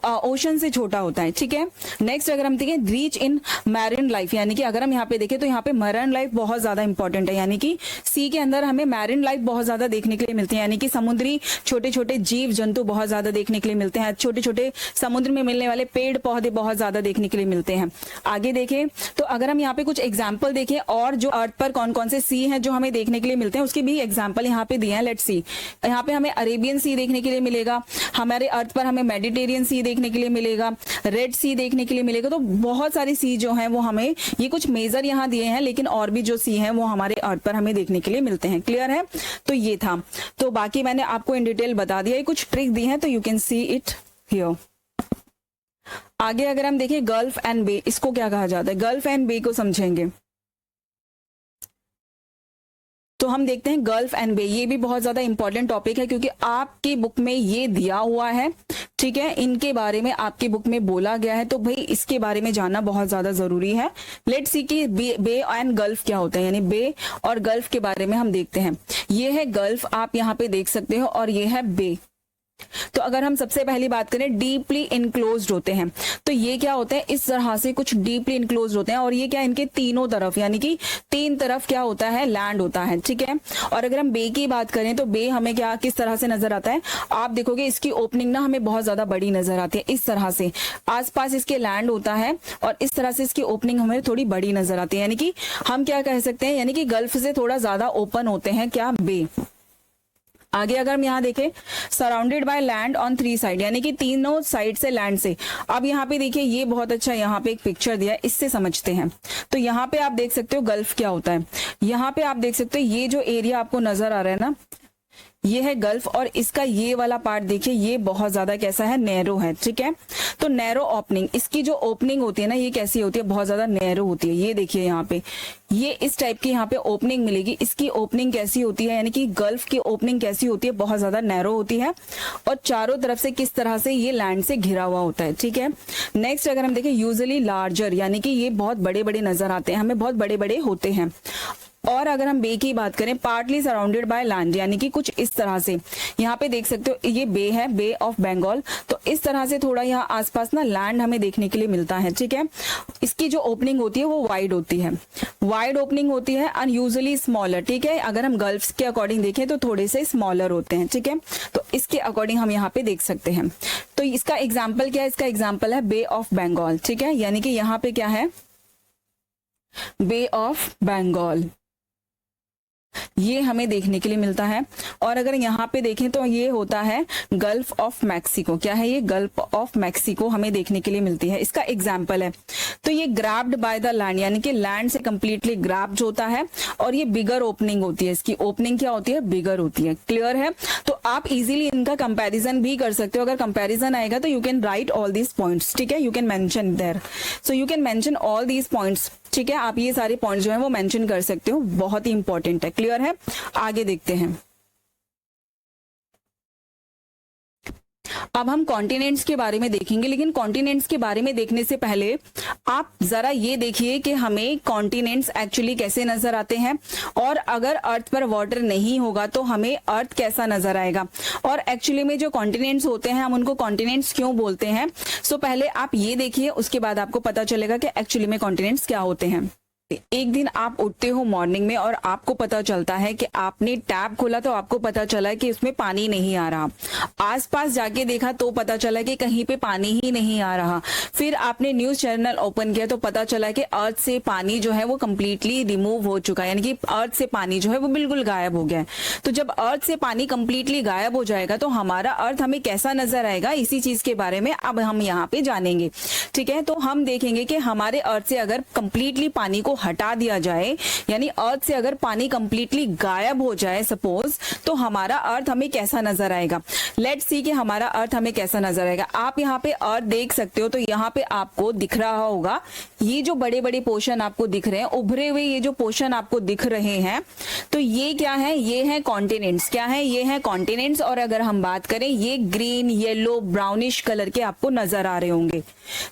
ओशन से छोटा होता है, ठीक है। नेक्स्ट अगर हम देखें, रीच इन मैरिन लाइफ, यानी कि अगर हम यहाँ पे देखें तो यहाँ पे मैरिन लाइफ बहुत ज्यादा इंपॉर्टेंट है। यानी कि सी के अंदर हमें मैरिन लाइफ बहुत ज्यादा देखने के लिए मिलती है, यानी कि समुद्री छोटे छोटे जीव जंतु बहुत ज्यादा देखने के लिए मिलते हैं। छोटे छोटे समुद्र में मिलने वाले पेड़ पौधे बहुत ज्यादा देखने के लिए मिलते हैं। आगे देखें तो अगर हम यहाँ पे कुछ एग्जाम्पल देखें, और जो अर्थ पर कौन कौन से सी हैं जो हमें देखने के लिए मिलते हैं, उसके भी एग्जाम्पल यहाँ पे दिए हैं। लेट्स सी, यहाँ पे हमें अरेबियन सी देखने के लिए मिलेगा, हमारे अर्थ पर हमें मेडिटेरियन सी देखने के लिए मिलेगा, रेड सी देखने के लिए मिलेगा। तो बहुत सारी सी जो हैं वो हमें, ये कुछ मेजर यहाँ दिए हैं, लेकिन और भी जो सी हैं वो हमारे अर्थ पर हमें देखने के लिए मिलते हैं। क्लियर है? तो ये था, तो बाकी मैंने आपको इन डिटेल बता दिया, कुछ ट्रिक दी है, तो you can see it here. आगे अगर हम देखें, गल्फ एंड बे, इसको क्या कहा जाता है, गल्फ एंड बे को समझेंगे तो हम देखते हैं गल्फ एंड बे। ये भी बहुत ज्यादा इंपॉर्टेंट टॉपिक है क्योंकि आपकी बुक में ये दिया हुआ है, ठीक है, इनके बारे में आपकी बुक में बोला गया है, तो भाई इसके बारे में जानना बहुत ज्यादा जरूरी है। लेट्स सी कि बे एंड गल्फ क्या होता है, यानी बे और गल्फ के बारे में हम देखते हैं। ये है गल्फ, आप यहाँ पे देख सकते हो, और ये है बे। तो अगर हम सबसे पहली बात करें, डीपली इनक्लोज्ड होते हैं, तो ये क्या होते हैं, इस तरह से कुछ डीपली इनक्लोज्ड होते हैं, और ये क्या, इनके तीनों तरफ, यानी कि तीन तरफ क्या होता है, लैंड होता है, ठीक है। और अगर हम बे की बात करें तो बे हमें क्या, किस तरह से नजर आता है, आप देखोगे इसकी ओपनिंग ना हमें बहुत ज्यादा बड़ी नजर आती है, इस तरह से आसपास इसके लैंड होता है, और इस तरह से इसकी ओपनिंग हमें थोड़ी बड़ी नजर आती है, यानी कि हम क्या कह सकते हैं, यानी कि गल्फ से थोड़ा ज्यादा ओपन होते हैं क्या, बे। आगे अगर हम यहाँ देखें, surrounded by land on 3 side, यानी कि तीनों साइड से लैंड से। अब यहाँ पे देखिए ये बहुत अच्छा यहाँ पे एक पिक्चर दिया है, इससे समझते हैं। तो यहाँ पे आप देख सकते हो गल्फ क्या होता है। यहाँ पे आप देख सकते हो ये जो एरिया आपको नजर आ रहा है ना, ये है गल्फ, और इसका ये वाला पार्ट देखिए ये बहुत ज्यादा कैसा है, नैरो है, ठीक है। तो नैरो ओपनिंग, इसकी जो ओपनिंग होती है ना ये कैसी होती है, बहुत ज्यादा नैरो होती है। ये देखिए यहाँ पे ये इस टाइप की यहाँ पे ओपनिंग मिलेगी। इसकी ओपनिंग कैसी होती है, यानी कि गल्फ की ओपनिंग कैसी होती है, बहुत ज्यादा नैरो होती है, और चारों तरफ से किस तरह से ये लैंड से घिरा हुआ होता है, ठीक है। नेक्स्ट अगर हम देखें, यूजुअली लार्जर, यानी कि ये बहुत बड़े बड़े नजर आते हैं हमें, बहुत बड़े बड़े होते हैं। और अगर हम बे की बात करें, पार्टली सराउंडेड बाय लैंड, यानी कि कुछ इस तरह से यहाँ पे देख सकते हो ये बे है, बे ऑफ बंगाल। तो इस तरह से थोड़ा यहाँ आसपास ना लैंड हमें देखने के लिए मिलता है, ठीक है। इसकी जो ओपनिंग होती है वो वाइड होती है, वाइड ओपनिंग होती है, एंड यूजुअली स्मॉलर, ठीक है। अगर हम गल्फ के अकॉर्डिंग देखें तो थोड़े से स्मॉलर होते हैं, ठीक है। तो इसके अकॉर्डिंग हम यहाँ पे देख सकते हैं। तो इसका एग्जाम्पल क्या है, इसका एग्जाम्पल है बे ऑफ बंगाल, ठीक है। यानी कि यहाँ पे क्या है, बे ऑफ बंगाल, ये हमें देखने के लिए मिलता है। और अगर यहाँ पे देखें तो ये होता है गल्फ ऑफ मैक्सिको। क्या है ये, गल्फ ऑफ मैक्सिको हमें देखने के लिए मिलती है, इसका एग्जाम्पल है। तो ये ग्रैब्ड बाय द लैंड, यानी कि लैंड से कंप्लीटली ग्रैब्ड होता है, और ये बिगर ओपनिंग होती है, इसकी ओपनिंग क्या होती है, बिगर होती है। क्लियर है। तो आप इजीली इनका कंपैरिजन भी कर सकते हो। अगर कंपैरिजन आएगा तो you can write all these points, ठीक है, you can mention there, so you can mention all these points, ठीक है। आप ये सारे पॉइंट्स जो है वो मेंशन कर सकते हो, बहुत ही इंपॉर्टेंट है। क्लियर है। आगे देखते हैं। अब हम कॉन्टिनेंट्स के बारे में देखेंगे, लेकिन कॉन्टिनेंट्स के बारे में देखने से पहले आप जरा ये देखिए कि हमें कॉन्टिनेंट्स एक्चुअली कैसे नजर आते हैं, और अगर अर्थ पर वाटर नहीं होगा तो हमें अर्थ कैसा नजर आएगा, और एक्चुअली में जो कॉन्टिनेंट्स होते हैं हम उनको कॉन्टिनेंट्स क्यों बोलते हैं। सो पहले आप ये देखिए, उसके बाद आपको पता चलेगा कि एक्चुअली में कॉन्टिनेंट्स क्या होते हैं। एक दिन आप उठते हो मॉर्निंग में और आपको पता चलता है कि आपने टैप खोला तो आपको पता चला कि उसमें पानी नहीं आ रहा। आसपास जाके देखा तो पता चला कि कहीं पे पानी ही नहीं आ रहा। फिर आपने न्यूज चैनल ओपन किया तो पता चला कि अर्थ से पानी जो है वो कंप्लीटली रिमूव हो चुका है, यानी कि अर्थ से पानी जो है वो बिल्कुल गायब हो गया है। तो जब अर्थ से पानी कंप्लीटली गायब हो जाएगा तो हमारा अर्थ हमें कैसा नजर आएगा, इसी चीज के बारे में अब हम यहाँ पे जानेंगे, ठीक है। तो हम देखेंगे कि हमारे अर्थ से अगर कंप्लीटली पानी को हटा दिया जाए, यानी अर्थ से अगर पानी कंप्लीटली गायब हो जाए सपोज, तो हमारा अर्थ हमें कैसा नजर आएगा। लेट्स सी कि हमारा अर्थ हमें कैसा नजर आएगा। आप यहाँ पे अर्थ देख सकते हो, तो यहाँ पे आपको दिख रहा होगा ये जो बड़े बड़े पोर्शन आपको दिख रहे हैं, उभरे हुए ये जो पोर्शन आपको दिख रहे हैं, तो ये क्या है, ये है कॉन्टिनेंट्स। क्या है, ये है कॉन्टिनेंट्स। और अगर हम बात करें, ये ग्रीन, येलो, ब्राउनिश कलर के आपको नजर आ रहे होंगे,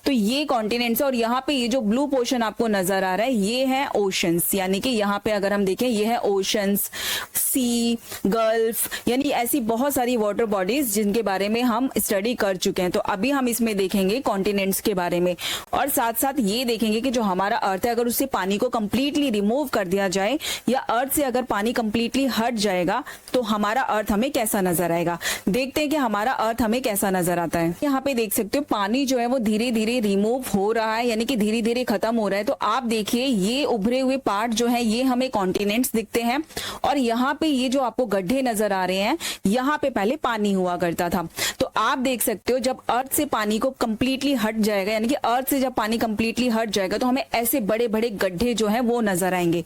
तो ये कॉन्टिनेंट्स। और यहाँ पे ये जो ब्लू पोर्शन आपको नजर आ रहा है ये है ओशंस, यानी कि यहाँ पे अगर हम देखें ये है ओशंस, सी, गल्फ, यानी ऐसी बहुत सारी वाटर बॉडीज जिनके बारे में हम स्टडी कर चुके हैं। तो अभी हम इसमें देखेंगे कॉन्टिनेंट्स के बारे में, और साथ साथ ये देखेंगे कि जो हमारा अर्थ है अगर उससे पानी को कंप्लीटली रिमूव कर दिया जाए, या अर्थ से अगर पानी कंप्लीटली हट जाएगा तो हमारा अर्थ हमें कैसा नजर आएगा। देखते हैं कि हमारा अर्थ हमें कैसा नजर आता है। यहाँ पे देख सकते हो पानी जो है वो धीरे धीरे रिमूव हो रहा है, यानी कि धीरे धीरे खत्म हो रहा है। तो आप देखिए ये उभरे हुए पार्ट जो है ये हमें कॉन्टिनेंट्स दिखते हैं, और यहाँ पे ये जो आपको गड्ढे नजर आ रहे हैं यहाँ पे पहले पानी हुआ करता था। तो आप देख सकते हो जब अर्थ से पानी को कंप्लीटली हट जाएगा, यानी कि अर्थ से जब पानी कंप्लीटली हट जाएगा तो हमें ऐसे बड़े बड़े गड्ढे जो है वो नजर आएंगे।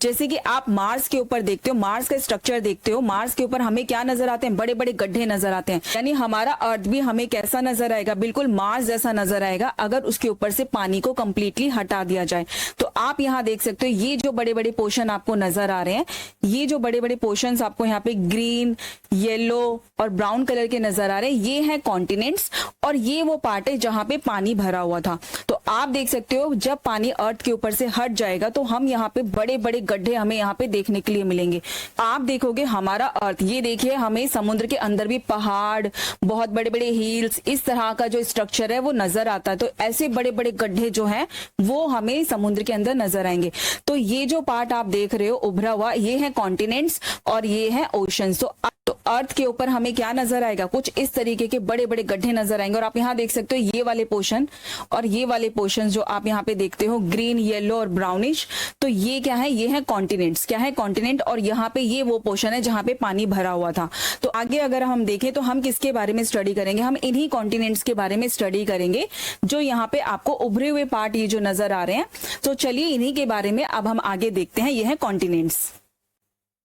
जैसे कि आप मार्स के ऊपर देखते हो, मार्स का स्ट्रक्चर देखते हो, मार्स के ऊपर हमें क्या नजर आते हैं, बड़े बड़े गड्ढे नजर आते हैं। यानी हमारा अर्थ भी हमें कैसा नजर आएगा, बिल्कुल मार्स जैसा नजर आएगा अगर उसके ऊपर से पानी को कंप्लीटली हटा दिया जाए। तो आप यहाँ देख सकते हो ये जो बड़े बड़े पोर्शन आपको नजर आ रहे हैं, ये जो बड़े बड़े पोर्शंस आपको यहाँ पे ग्रीन, येलो और ब्राउन कलर के नजर आ रहे हैं, ये है कॉन्टिनेंट्स, और ये वो पार्ट है जहां पे पानी भरा हुआ था। तो आप देख सकते हो जब पानी अर्थ के ऊपर से हट जाएगा तो हम यहाँ पे बड़े बड़े गड्ढे हमें यहाँ पे देखने के लिए मिलेंगे। आप देखोगे हमारा अर्थ, ये देखिए हमें समुद्र के अंदर भी पहाड़, बहुत बड़े बड़े हिल्स, इस तरह का जो स्ट्रक्चर है वो नजर आता है। तो ऐसे बड़े बड़े गड्ढे जो है वो हमें समुद्र के अंदर अंदर नजर आएंगे। तो ये जो पार्ट आप देख रहे हो उभरा हुआ, ये है कॉन्टिनेंट्स और ये है ओशंस। तो अर्थ के ऊपर हमें क्या नजर आएगा, कुछ इस तरीके के बड़े बड़े गड्ढे नजर आएंगे। और आप यहाँ देख सकते हो ये वाले पोर्शन और ये वाले पोर्शन जो आप यहाँ पे देखते हो ग्रीन, येलो और ब्राउनिश, तो ये क्या है, ये है कॉन्टिनेंट्स। क्या है, कॉन्टिनेंट। और यहाँ पे ये वो पोर्शन है जहाँ पे पानी भरा हुआ था। तो आगे अगर हम देखें तो हम किसके बारे में स्टडी करेंगे, हम इन्हीं कॉन्टिनेंट्स के बारे में स्टडी करेंगे जो यहाँ पे आपको उभरे हुए पार्ट ये जो नजर आ रहे हैं। तो चलिए इन्हीं के बारे में अब हम आगे देखते हैं। ये है कॉन्टिनेंट्स।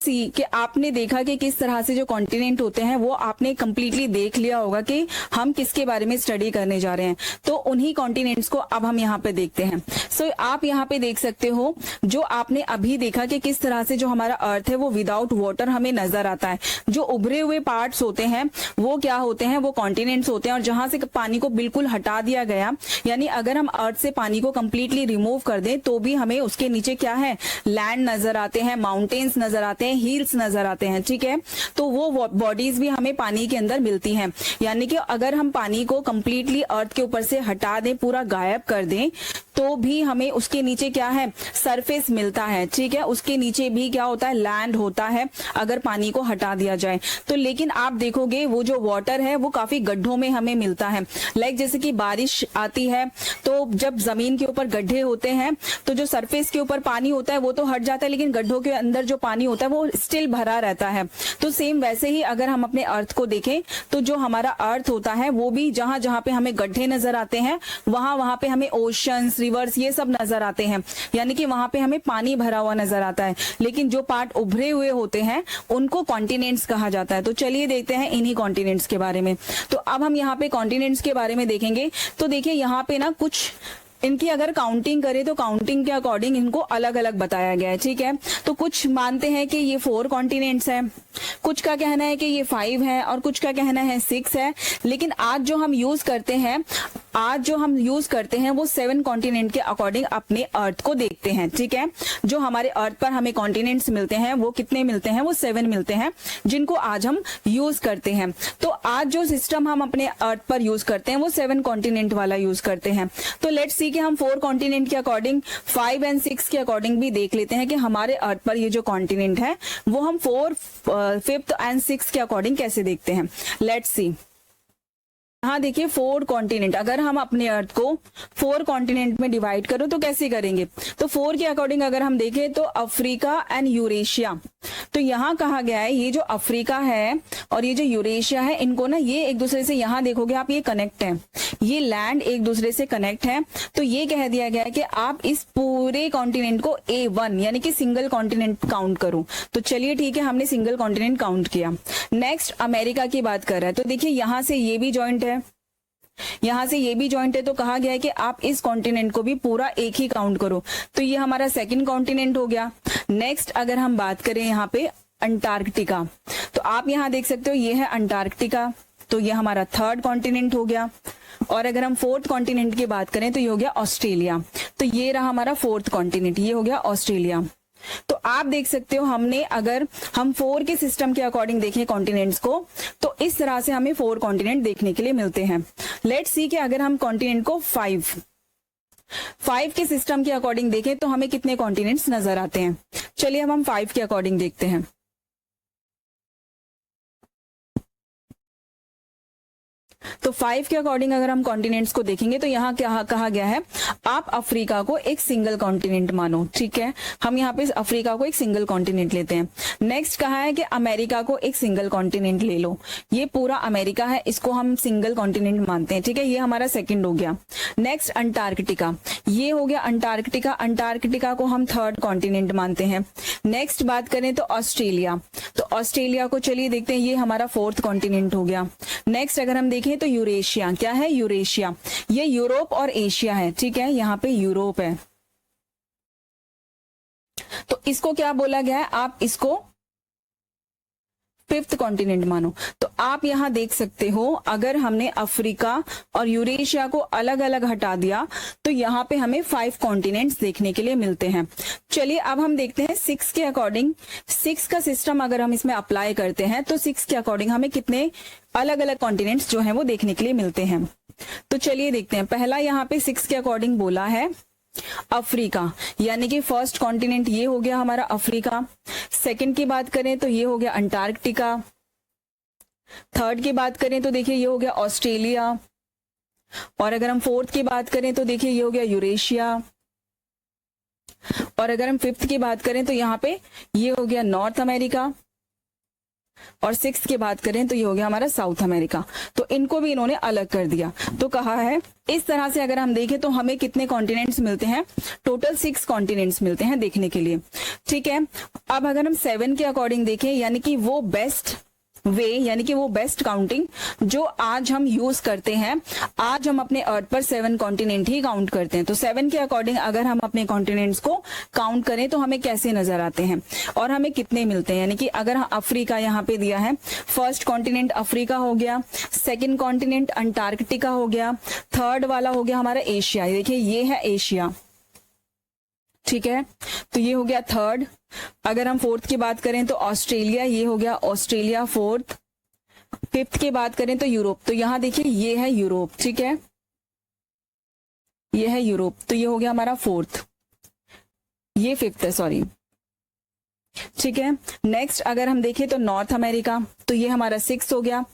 सी कि आपने देखा कि किस तरह से जो कॉन्टिनेंट होते हैं वो आपने कंप्लीटली देख लिया होगा कि हम किसके बारे में स्टडी करने जा रहे हैं। तो उन्हीं कॉन्टिनेंट्स को अब हम यहाँ पे देखते हैं। सो आप यहाँ पे देख सकते हो जो आपने अभी देखा कि किस तरह से जो हमारा अर्थ है वो विदाउट वाटर हमें नजर आता है। जो उभरे हुए पार्ट्स होते हैं वो क्या होते हैं, वो कॉन्टिनेंट्स होते हैं। और जहां से पानी को बिल्कुल हटा दिया गया, यानी अगर हम अर्थ से पानी को कंप्लीटली रिमूव कर दें तो भी हमें उसके नीचे क्या है, लैंड नजर आते हैं, माउंटेन्स नजर आते हैं, हिल्स नजर आते हैं। ठीक है, तो वो बॉडीज भी हमें पानी के अंदर मिलती हैं। यानी कि अगर हम पानी को कंप्लीटली अर्थ के ऊपर से हटा दें, पूरा गायब कर दें, तो भी हमें उसके नीचे क्या है, सरफेस मिलता है। ठीक है, उसके नीचे भी क्या होता है, लैंड होता है अगर पानी को हटा दिया जाए तो। लेकिन आप देखोगे वो जो वाटर है वो काफी गड्ढों में हमें मिलता है। लाइक जैसे कि बारिश आती है तो जब जमीन के ऊपर गड्ढे होते हैं तो जो सरफेस के ऊपर पानी होता है वो तो हट जाता है, लेकिन गड्ढों के अंदर जो पानी होता है वो स्टिल भरा रहता है। तो सेम वैसे ही अगर हम अपने अर्थ को देखें तो जो हमारा अर्थ होता है वो भी जहां जहां पे हमें गड्ढे नजर आते हैं वहां वहां पे हमें ओशंस, रिवर्स ये सब नजर आते हैं। यानी कि वहां पे हमें पानी भरा हुआ नजर आता है। लेकिन जो पार्ट उभरे हुए होते हैं उनको कॉन्टिनेंट्स कहा जाता है। तो चलिए देखते हैं इन्हीं कॉन्टिनेंट्स के बारे में। तो अब हम यहाँ पे कॉन्टिनेंट्स के बारे में देखेंगे। तो देखिए यहाँ पे ना कुछ इनकी अगर काउंटिंग करें तो काउंटिंग के अकॉर्डिंग इनको अलग अलग बताया गया है। ठीक है, तो कुछ मानते हैं कि ये 4 कॉन्टिनेंट्स हैं, कुछ का कहना है कि ये 5 है और कुछ का कहना है 6 है। लेकिन आज जो हम यूज करते हैं वो 7 कॉन्टिनेंट के अकॉर्डिंग अपने अर्थ को देखते हैं। ठीक है, जो हमारे अर्थ पर हमें कॉन्टिनेंट्स मिलते हैं वो कितने मिलते हैं, वो 7 मिलते हैं, जिनको आज हम यूज करते हैं। तो आज जो सिस्टम हम अपने अर्थ पर यूज करते हैं वो 7 कॉन्टिनेंट वाला यूज करते हैं। तो लेट्स सी कि हम 4 कॉन्टिनेंट के अकॉर्डिंग 5 और 6 के अकॉर्डिंग भी देख लेते हैं कि हमारे अर्थ पर ये जो कॉन्टिनेंट है वो हम 4, 5th और 6 के अकॉर्डिंग कैसे देखते हैं। लेट्स सी, हाँ देखिए 4 कॉन्टिनेंट, अगर हम अपने अर्थ को 4 कॉन्टिनेंट में डिवाइड करो तो कैसे करेंगे। तो 4 के अकॉर्डिंग अगर हम देखें तो अफ्रीका एंड यूरेशिया, तो यहाँ कहा गया है ये जो अफ्रीका है और ये जो यूरेशिया है इनको ना ये एक दूसरे से, यहाँ देखोगे आप ये कनेक्ट है, ये लैंड एक दूसरे से कनेक्ट है। तो ये कह दिया गया है कि आप इस पूरे कॉन्टिनेंट को A1 यानी कि सिंगल कॉन्टिनेंट काउंट करो। तो चलिए ठीक है, हमने सिंगल कॉन्टिनेंट काउंट किया। नेक्स्ट अमेरिका की बात कर रहा है, तो देखिए यहाँ से ये भी जॉइंट है, यहां से ये भी जॉइंट है, तो कहा गया है कि आप इस कॉन्टिनेंट को भी पूरा एक ही काउंट करो। तो ये हमारा 2nd कॉन्टिनेंट हो गया। नेक्स्ट अगर हम बात करें यहाँ पे अंटार्कटिका, तो आप यहाँ देख सकते हो ये है अंटार्कटिका, तो ये हमारा 3rd कॉन्टिनेंट हो गया। और अगर हम 4th कॉन्टिनेंट की बात करें तो ये हो गया ऑस्ट्रेलिया, तो ये रहा हमारा 4th कॉन्टिनेंट, ये हो गया ऑस्ट्रेलिया। तो आप देख सकते हो हमने अगर हम 4 के सिस्टम के अकॉर्डिंग देखें कॉन्टिनेंट्स को तो इस तरह से हमें 4 कॉन्टिनेंट देखने के लिए मिलते हैं। लेट्स सी कि अगर हम कॉन्टिनेंट को 5 के सिस्टम के अकॉर्डिंग देखें तो हमें कितने कॉन्टिनेंट्स नजर आते हैं। चलिए अब हम 5 के अकॉर्डिंग देखते हैं। तो 5 के अकॉर्डिंग अगर हम कॉन्टिनेंट्स को देखेंगे तो यहाँ क्या कहा गया है, आप अफ्रीका को एक सिंगल कॉन्टिनेंट मानो। ठीक है, हम यहाँ पे अफ्रीका को एक सिंगल कॉन्टिनेंट लेते हैं। नेक्स्ट कहा है कि अमेरिका को एक सिंगल कॉन्टिनेंट ले लो, ये पूरा अमेरिका है, इसको हम सिंगल कॉन्टिनेंट मानते हैं। ठीक है, ये हमारा 2nd हो गया। नेक्स्ट अंटार्कटिका, ये हो गया अंटार्कटिका, अंटार्कटिका को हम 3rd कॉन्टिनेंट मानते हैं। नेक्स्ट बात करें तो ऑस्ट्रेलिया, तो ऑस्ट्रेलिया को चलिए देखते हैं, ये हमारा 4th कॉन्टिनेंट हो गया। नेक्स्ट अगर हम देखें तो यूरेशिया, क्या है यूरेशिया, ये यूरोप और एशिया है। ठीक है, यहाँ पे यूरोप है, तो इसको क्या बोला गया है, आप इसको 5th कॉन्टिनेंट मानो। तो आप यहां देख सकते हो अगर हमने अफ्रीका और यूरेशिया को अलग अलग हटा दिया तो यहाँ पे हमें 5 कॉन्टिनेंट्स देखने के लिए मिलते हैं। चलिए अब हम देखते हैं 6 के अकॉर्डिंग, 6 का सिस्टम अगर हम इसमें अप्लाई करते हैं तो 6 के अकॉर्डिंग हमें कितने अलग अलग कॉन्टिनेंट्स जो है वो देखने के लिए मिलते हैं। तो चलिए देखते हैं, पहला यहाँ पे 6 के अकॉर्डिंग बोला है अफ्रीका, यानी कि फर्स्ट कॉन्टिनेंट ये हो गया हमारा अफ्रीका। सेकंड की बात करें तो ये हो गया अंटार्कटिका। थर्ड की बात करें तो देखिए ये हो गया ऑस्ट्रेलिया। और अगर हम फोर्थ की बात करें तो देखिए ये हो गया यूरेशिया। और अगर हम फिफ्थ की बात करें तो यहाँ पे ये हो गया नॉर्थ अमेरिका। और सिक्स की बात करें तो ये हो गया हमारा साउथ अमेरिका। तो इनको भी इन्होंने अलग कर दिया। तो कहा है इस तरह से अगर हम देखें तो हमें कितने कॉन्टिनेंट्स मिलते हैं, टोटल 6 कॉन्टिनेंट्स मिलते हैं देखने के लिए। ठीक है, अब अगर हम 7 के अकॉर्डिंग देखें, यानी कि वो बेस्ट वे, यानी कि वो बेस्ट काउंटिंग जो आज हम यूज करते हैं, आज हम अपने अर्थ पर 7 कॉन्टिनेंट ही काउंट करते हैं। तो 7 के अकॉर्डिंग अगर हम अपने कॉन्टिनेंट्स को काउंट करें तो हमें कैसे नजर आते हैं और हमें कितने मिलते हैं। यानी कि अगर अफ्रीका यहाँ पे दिया है, फर्स्ट कॉन्टिनेंट अफ्रीका हो गया, सेकेंड कॉन्टिनेंट अंटार्कटिका हो गया, थर्ड वाला हो गया हमारा एशिया। देखिए ये है एशिया, ठीक है, तो ये हो गया थर्ड। अगर हम फोर्थ की बात करें तो ऑस्ट्रेलिया, ये हो गया ऑस्ट्रेलिया फोर्थ। फिफ्थ की बात करें तो यूरोप, तो यहां देखिए ये है यूरोप, ठीक है, ये है यूरोप, तो ये हो गया हमारा फोर्थ, ये फिफ्थ है, सॉरी, ठीक है। नेक्स्ट अगर हम देखें तो नॉर्थ अमेरिका, तो ये हमारा 6 हो गया।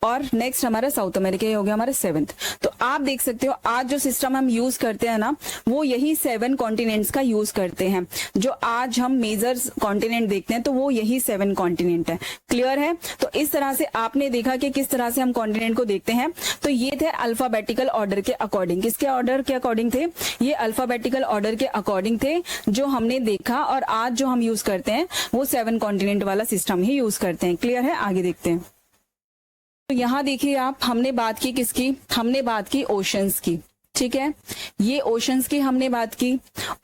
और नेक्स्ट हमारा साउथ अमेरिका, ये हो गया हमारा 7th। तो आप देख सकते हो आज जो सिस्टम हम यूज करते हैं ना, वो यही 7 कॉन्टिनेंट्स का यूज करते हैं। जो आज हम मेजर कॉन्टिनेंट देखते हैं तो वो यही 7 कॉन्टिनेंट है। क्लियर है? तो इस तरह से आपने देखा कि किस तरह से हम कॉन्टिनेंट को देखते हैं। तो ये थे अल्फाबेटिकल ऑर्डर के अकॉर्डिंग। किसके ऑर्डर के अकॉर्डिंग थे? ये अल्फाबेटिकल ऑर्डर के अकॉर्डिंग थे जो हमने देखा। और आज जो हम यूज करते हैं वो 7 कॉन्टिनेंट वाला सिस्टम ही यूज करते हैं। क्लियर है? आगे देखते हैं। तो यहां देखिए आप, हमने बात की किसकी? हमने बात की ओशंस की, ठीक है, ये ओशंस की हमने बात की।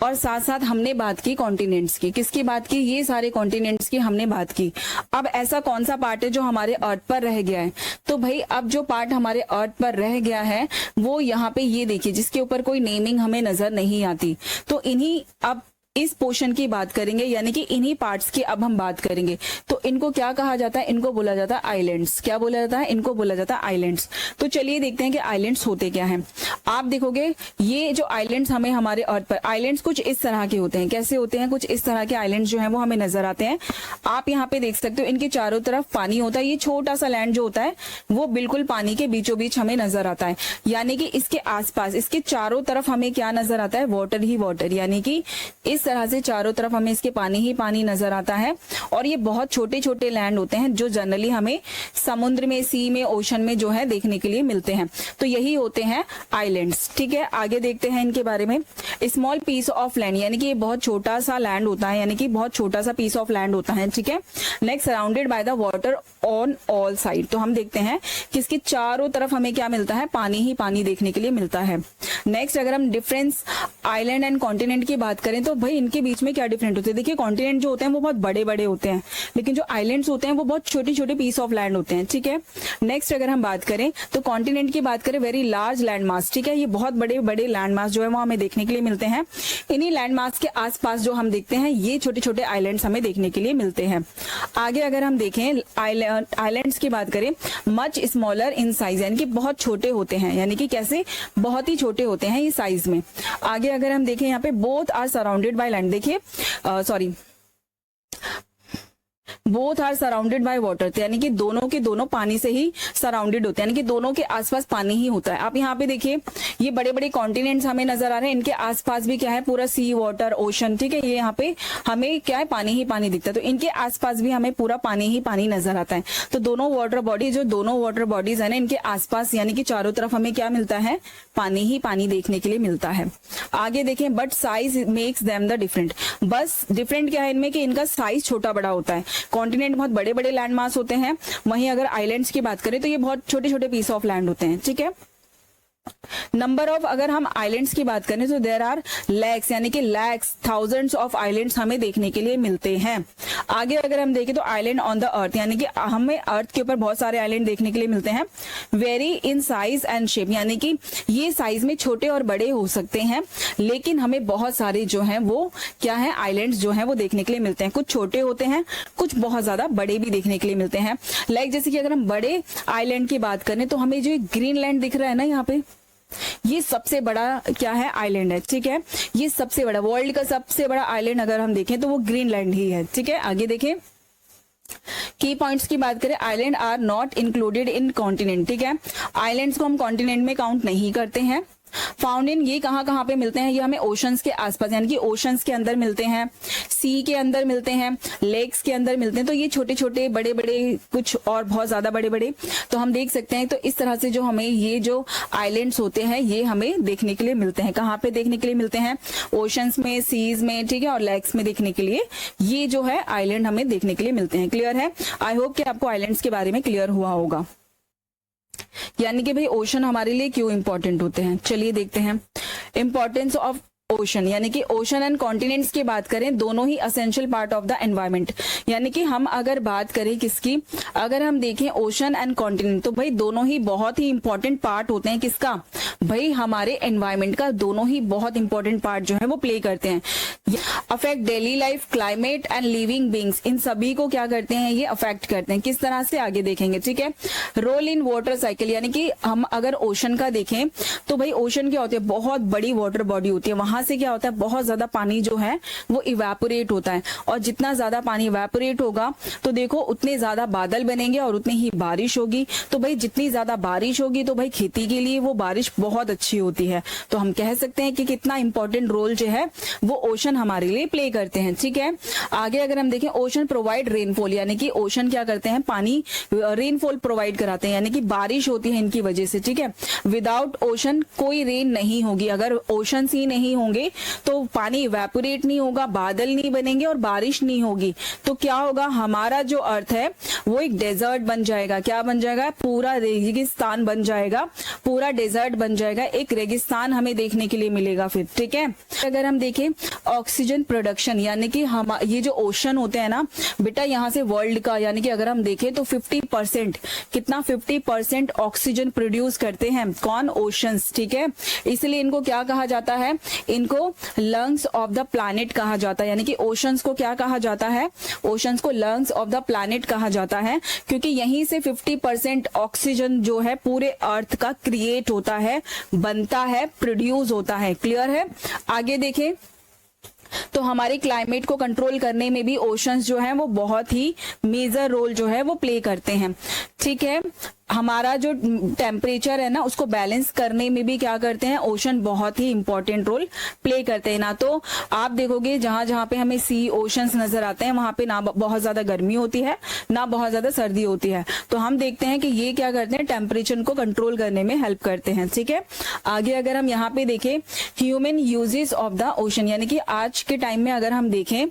और साथ साथ हमने बात की कॉन्टिनेंट्स की। किसकी बात की? ये सारे कॉन्टिनेंट्स की हमने बात की। अब ऐसा कौन सा पार्ट है जो हमारे अर्थ पर रह गया है? तो भाई अब जो पार्ट हमारे अर्थ पर रह गया है वो यहाँ पे ये देखिए, जिसके ऊपर कोई नेमिंग हमें नजर नहीं आती। तो इन्हीं, अब इस पोर्शन की बात करेंगे, यानी कि इन्हीं पार्ट्स की अब हम बात करेंगे। तो इनको क्या कहा जाता है? इनको बोला जाता है आइलैंड्स। क्या बोला जाता है? इनको बोला जाता है आइलैंड्स। तो चलिए देखते हैं कि आइलैंड्स होते क्या हैं। आप देखोगे ये जो आइलैंड्स हमें हमारे अर्थ पर, आइलैंड्स कुछ इस तरह के होते हैं। कैसे होते हैं? कुछ इस तरह के आइलैंड्स जो है वो हमें नजर आते हैं। आप यहाँ पे देख सकते हो, इनके चारों तरफ पानी होता है। ये छोटा सा लैंड जो होता है वो बिल्कुल पानी के बीचों बीच हमें नजर आता है। यानी कि इसके आसपास, इसके चारों तरफ हमें क्या नजर आता है? वाटर ही वाटर। यानी कि इस तरह से चारों तरफ हमें इसके पानी ही पानी नजर आता है। और ये बहुत छोटे छोटे लैंड होते हैं जो जनरली हमें समुद्र में, सी में, ओशन में जो है देखने के लिए मिलते हैं। तो यही होते हैं आइलैंड्स। ठीक है, आगे देखते हैं इनके बारे में। स्मॉल पीस ऑफ लैंड, यानी कि ये बहुत छोटा सा लैंड होता है, यानी कि बहुत छोटा सा पीस ऑफ लैंड होता है। ठीक है, next surrounded by the water on all side. तो हम देखते हैं कि इसके चारों तरफ हमें क्या मिलता है? पानी ही पानी देखने के लिए मिलता है। नेक्स्ट अगर हम डिफरेंस आइलैंड एंड कॉन्टिनेंट की बात करें तो भाई इनके बीच में क्या डिफरेंट होते हैं? देखिए कॉन्टिनेंट जो होते हैं वो बहुत बड़े बड़े होते हैं, लेकिन जो आइलैंड्स होते हैं वो बहुत छोटे छोटे पीस ऑफ लैंड होते हैं। ठीक है, नेक्स्ट अगर हम बात करें तो कॉन्टिनेंट की बात करें, वेरी लार्ज लैंड मास। ठीक है, ये बहुत बड़े बड़े लैंड मास जो है वो हमें देखने के लिए मिलते हैं। इन्हीं लैंड मास के आसपास जो हम देखते हैं ये छोटे छोटे आइलैंड्स हमें देखने के लिए मिलते हैं। आगे अगर हम देखें आइलैंड्स की बात करें, मच स्मॉलर इन साइज, यानी कि बहुत छोटे होते हैं। यानी कि कैसे? बहुत ही छोटे होते हैं ये साइज में। आगे अगर हम देखें यहाँ पे, both are surrounded by land. देखिए both are surrounded by water, यानी कि दोनों के दोनों पानी से ही सराउंडेड होते हैं, यानी कि दोनों के आसपास पानी ही होता है। आप यहाँ पे देखिए ये बड़े बड़े कॉन्टिनेंट्स हमें नजर आ रहे हैं, इनके आसपास भी क्या है? पूरा सी, वाटर, ओशन। ठीक है, ये यहाँ पे हमें क्या है? पानी ही पानी दिखता है। तो इनके आसपास भी हमें पूरा पानी ही पानी नजर आता है। तो दोनों वाटर बॉडी, जो दोनों वाटर बॉडीज है ना, इनके आसपास यानी कि चारों तरफ हमें क्या मिलता है? पानी ही पानी देखने के लिए मिलता है। आगे देखें, but size makes them the different. बस डिफरेंट क्या है इनमें कि इनका साइज छोटा बड़ा होता है। कॉन्टिनेंट बहुत बड़े बड़े लैंड मास होते हैं, वहीं अगर आइलैंड्स की बात करें तो ये बहुत छोटे छोटे पीस ऑफ लैंड होते हैं। ठीक है, नंबर ऑफ, अगर हम आइलैंड्स की बात करें तो देयर आर लैक्स, यानी कि लैक्स, थाउजेंड्स ऑफ आइलैंड्स हमें देखने के लिए मिलते हैं। आगे अगर हम देखें तो आइलैंड ऑन द अर्थ, यानी कि हमें अर्थ के ऊपर बहुत सारे आइलैंड देखने के लिए मिलते हैं। Very in size and shape, यानी कि ये साइज में छोटे और बड़े हो सकते हैं, लेकिन हमें बहुत सारे जो है वो क्या है? आइलैंड्स जो है वो देखने के लिए मिलते हैं। कुछ छोटे होते हैं, कुछ बहुत ज्यादा बड़े भी देखने के लिए मिलते हैं। लाइक जैसे कि अगर हम बड़े आइलैंड की बात करें तो हमें जो ग्रीनलैंड दिख रहा है ना यहाँ पे, ये सबसे बड़ा क्या है, आइलैंड है, ठीक है। ये सबसे बड़ा, वर्ल्ड का सबसे बड़ा आइलैंड अगर हम देखें तो वो ग्रीनलैंड ही है, ठीक है। आगे देखें, की पॉइंट्स की बात करें, island are not included in continent, ठीक है। आइलैंड्स को हम कॉन्टिनेंट में काउंट नहीं करते हैं। फाउंड इन, ये कहाँ पे मिलते हैं, ये हमें ओशंस के आसपास यानी कि ओशंस के अंदर मिलते हैं, सी के अंदर मिलते हैं, लेक्स के अंदर मिलते हैं। तो ये छोटे छोटे बड़े बड़े कुछ और बहुत ज्यादा बड़े बड़े तो हम देख सकते हैं। तो इस तरह से जो हमें ये जो आइलैंड्स होते हैं ये हमें देखने के लिए मिलते हैं। कहाँ पे देखने के लिए मिलते हैं, ओशंस में, सीज में, ठीक है, और लेक्स में देखने के लिए ये जो है आइलैंड हमें देखने के लिए मिलते हैं। क्लियर है? आई होप कि आपको आइलैंड्स के बारे में क्लियर हुआ होगा, यानी कि भाई ओशन हमारे लिए क्यों इंपॉर्टेंट होते हैं। चलिए देखते हैं इंपॉर्टेंस ऑफ ओशन, यानी कि ओशन एंड कॉन्टिनेंट्स की बात करें, दोनों ही essential part of the environment. यानी कि हम अगर बात करें किसकी, अगर हम देखें ओशन एंड कॉन्टिनेंट, तो भाई दोनों ही बहुत ही इंपॉर्टेंट पार्ट होते हैं। किसका भाई, हमारे एनवायरमेंट का दोनों ही बहुत इंपॉर्टेंट पार्ट जो है वो प्ले करते हैं। Affect daily life, climate and living beings, इन सभी को क्या करते हैं, ये अफेक्ट करते हैं। किस तरह से आगे देखेंगे, ठीक है। रोल इन वाटर साइकिल, यानी कि हम अगर ओशन का देखें तो भाई ओशन क्या होती है, बहुत बड़ी वाटर बॉडी होती है। वहां से क्या होता है, बहुत ज्यादा पानी जो है वो इवेपोरेट होता है, और जितना ज्यादा पानी इवेपोरेट होगा तो देखो उतने ज्यादा बादल बनेंगे और उतनी ही बारिश होगी। तो भाई जितनी ज्यादा बारिश होगी तो भाई खेती के लिए वो बारिश बहुत अच्छी होती है। तो हम कह सकते हैं कि कितना इंपॉर्टेंट रोल जो है वो ओशन हमारे लिए प्ले करते हैं, ठीक है। आगे अगर हम देखें, ओशन प्रोवाइड रेनफॉल, यानी कि ओशन क्या करते हैं, पानी रेनफॉल प्रोवाइड कराते हैं, यानी कि बारिश होती है इनकी वजह से, ठीक है। विदाउट ओशन कोई रेन नहीं होगी, अगर ओशन ही नहीं होंगे तो पानी इवेपोरेट नहीं होगा, बादल नहीं बनेंगे और बारिश नहीं होगी। तो क्या होगा, हमारा जो अर्थ है वो एक डेजर्ट बन जाएगा। क्या बन जाएगा, पूरा रेगिस्तान बन जाएगा, पूरा डेजर्ट बन जाएगा, एक रेगिस्तान हमें देखने के लिए मिलेगा फिर, ठीक है। अगर हम देखें ऑक्सीजन प्रोडक्शन, यानी कि हम ये जो ओशन होते हैं ना बेटा, यहाँ से वर्ल्ड का यानी कि अगर हम देखें तो 50% कितना, 50% ऑक्सीजन प्रोड्यूस करते हैं कौन, ओशंस, ठीक है। इसलिए इनको क्या कहा जाता है, इनको लंग्स ऑफ द प्लैनेट कहा जाता है। यानी कि ओशंस को क्या कहा जाता है, ओशंस को लंग्स ऑफ द प्लैनेट कहा जाता है, क्योंकि यहीं से 50% ऑक्सीजन जो है पूरे अर्थ का क्रिएट होता है, बनता है, प्रोड्यूस होता है। क्लियर है? आगे देखें तो हमारे क्लाइमेट को कंट्रोल करने में भी ओशंस जो है वो बहुत ही मेजर रोल जो है वो प्ले करते हैं, ठीक है। हमारा जो टेम्परेचर है ना उसको बैलेंस करने में भी क्या करते हैं, ओशन बहुत ही इंपॉर्टेंट रोल प्ले करते हैं। ना तो आप देखोगे जहां जहां पे हमें सी ओशंस नजर आते हैं वहां पे ना बहुत ज्यादा गर्मी होती है ना बहुत ज्यादा सर्दी होती है। तो हम देखते हैं कि ये क्या करते हैं, टेम्परेचर को कंट्रोल करने में हेल्प करते हैं, ठीक है। आगे अगर हम यहाँ पे देखें human uses of the ocean, यानी कि आज के टाइम में अगर हम देखें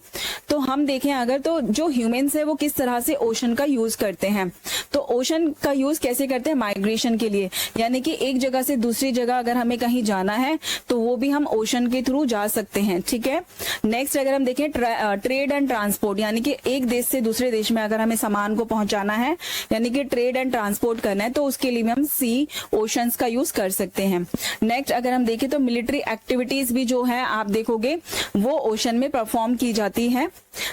तो हम देखें अगर तो जो ह्यूमंस है वो किस तरह से ओशन का यूज करते हैं। तो ओशन का यूज कैसे करते हैं, माइग्रेशन के लिए, यानी कि एक जगह से दूसरी जगह अगर हमें कहीं जाना है तो वो भी हम ओशन के थ्रू जा सकते हैं, ठीक है। नेक्स्ट अगर हम देखें ट्रेड एंड ट्रांसपोर्ट, यानी कि एक देश से दूसरे देश में अगर हमें सामान को पहुंचाना है यानी कि ट्रेड एंड ट्रांसपोर्ट करना है तो उसके लिए हम सी ओशंस का यूज कर सकते हैं। नेक्स्ट अगर हम देखें तो मिलिट्री एक्टिविटीज भी जो है आप देखोगे वो ओशन में परफॉर्म की जाती है।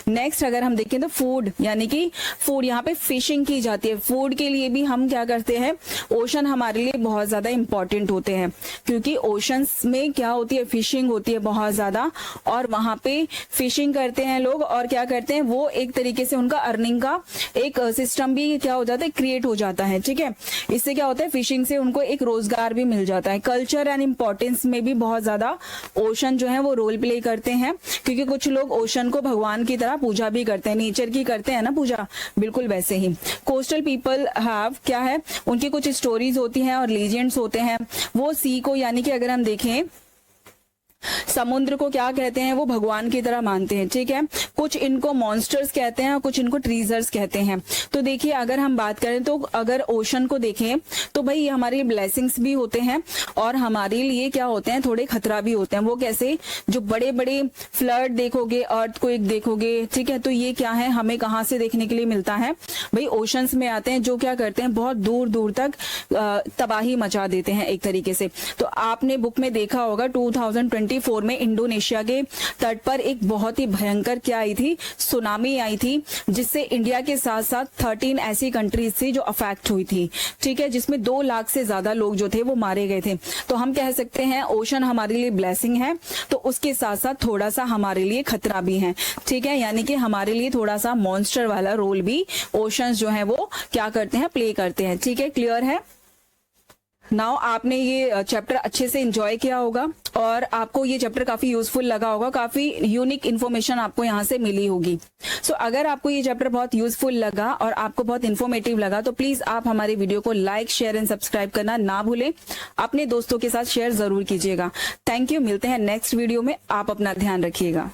नेक्स्ट अगर हम देखें तो फूड, यानी कि फूड, यहाँ पे फिशिंग की जाती है। फूड के लिए भी हम क्या करते हैं, ओशन हमारे लिए बहुत ज्यादा इंपॉर्टेंट होते हैं, क्योंकि ओशंस में क्या होती है, फिशिंग होती है बहुत ज्यादा, और वहां पे फिशिंग करते हैं लोग और क्या करते हैं, वो एक तरीके से उनका अर्निंग का एक सिस्टम भी क्या हो जाता है, क्रिएट हो जाता है, ठीक है। इससे क्या होता है, फिशिंग से उनको एक रोजगार भी मिल जाता है। कल्चर एंड इम्पोर्टेंस में भी बहुत ज्यादा ओशन जो है वो रोल प्ले करते हैं, क्योंकि कुछ लोग ओशन को भगवान की तरह पूजा भी करते हैं, नेचर की करते हैं ना पूजा, बिल्कुल वैसे ही कोस्टल पीपल हैव क्या है, उनकी कुछ स्टोरीज होती हैं और लीजेंड्स होते हैं। वो सी को यानी कि अगर हम देखें समुद्र को क्या कहते हैं, वो भगवान की तरह मानते हैं, ठीक है। कुछ इनको मॉन्स्टर्स कहते हैं और कुछ इनको ट्रीजर्स कहते हैं। तो देखिए अगर हम बात करें तो अगर ओशन को देखें तो भाई ये हमारे ब्लेसिंग्स भी होते हैं और हमारे लिए क्या होते हैं, थोड़े खतरा भी होते हैं। वो कैसे, जो बड़े बड़े फ्लड देखोगे, अर्थक्वेक देखोगे, ठीक है, तो ये क्या है, हमें कहाँ से देखने के लिए मिलता है, भाई ओशंस में आते हैं, जो क्या करते हैं, बहुत दूर दूर तक तबाही मचा देते हैं एक तरीके से। तो आपने बुक में देखा होगा 2020 1974 में इंडोनेशिया के तट पर एक बहुत ही भयंकर क्या आई थी, सुनामी आई थी, जिससे इंडिया के साथ साथ 13 ऐसी कंट्रीज थी जो अफेक्ट हुई थी, ठीक है, जिसमें 2 लाख से ज्यादा लोग जो थे वो मारे गए थे। तो हम कह सकते हैं ओशन हमारे लिए ब्लेसिंग है, तो उसके साथ साथ थोड़ा सा हमारे लिए खतरा भी है, ठीक है, यानी कि हमारे लिए थोड़ा सा मॉन्स्टर वाला रोल भी ओशंस जो है वो क्या करते हैं, प्ले करते हैं, ठीक है, क्लियर है। नाउ आपने ये चैप्टर अच्छे से एंजॉय किया होगा और आपको ये चैप्टर काफी यूजफुल लगा होगा, काफी यूनिक इन्फॉर्मेशन आपको यहाँ से मिली होगी। सो अगर आपको ये चैप्टर बहुत यूजफुल लगा और आपको बहुत इन्फॉर्मेटिव लगा तो प्लीज आप हमारे वीडियो को लाइक, शेयर एंड सब्सक्राइब करना ना भूलें। अपने दोस्तों के साथ शेयर जरूर कीजिएगा। थैंक यू, मिलते हैं नेक्स्ट वीडियो में। आप अपना ध्यान रखिएगा।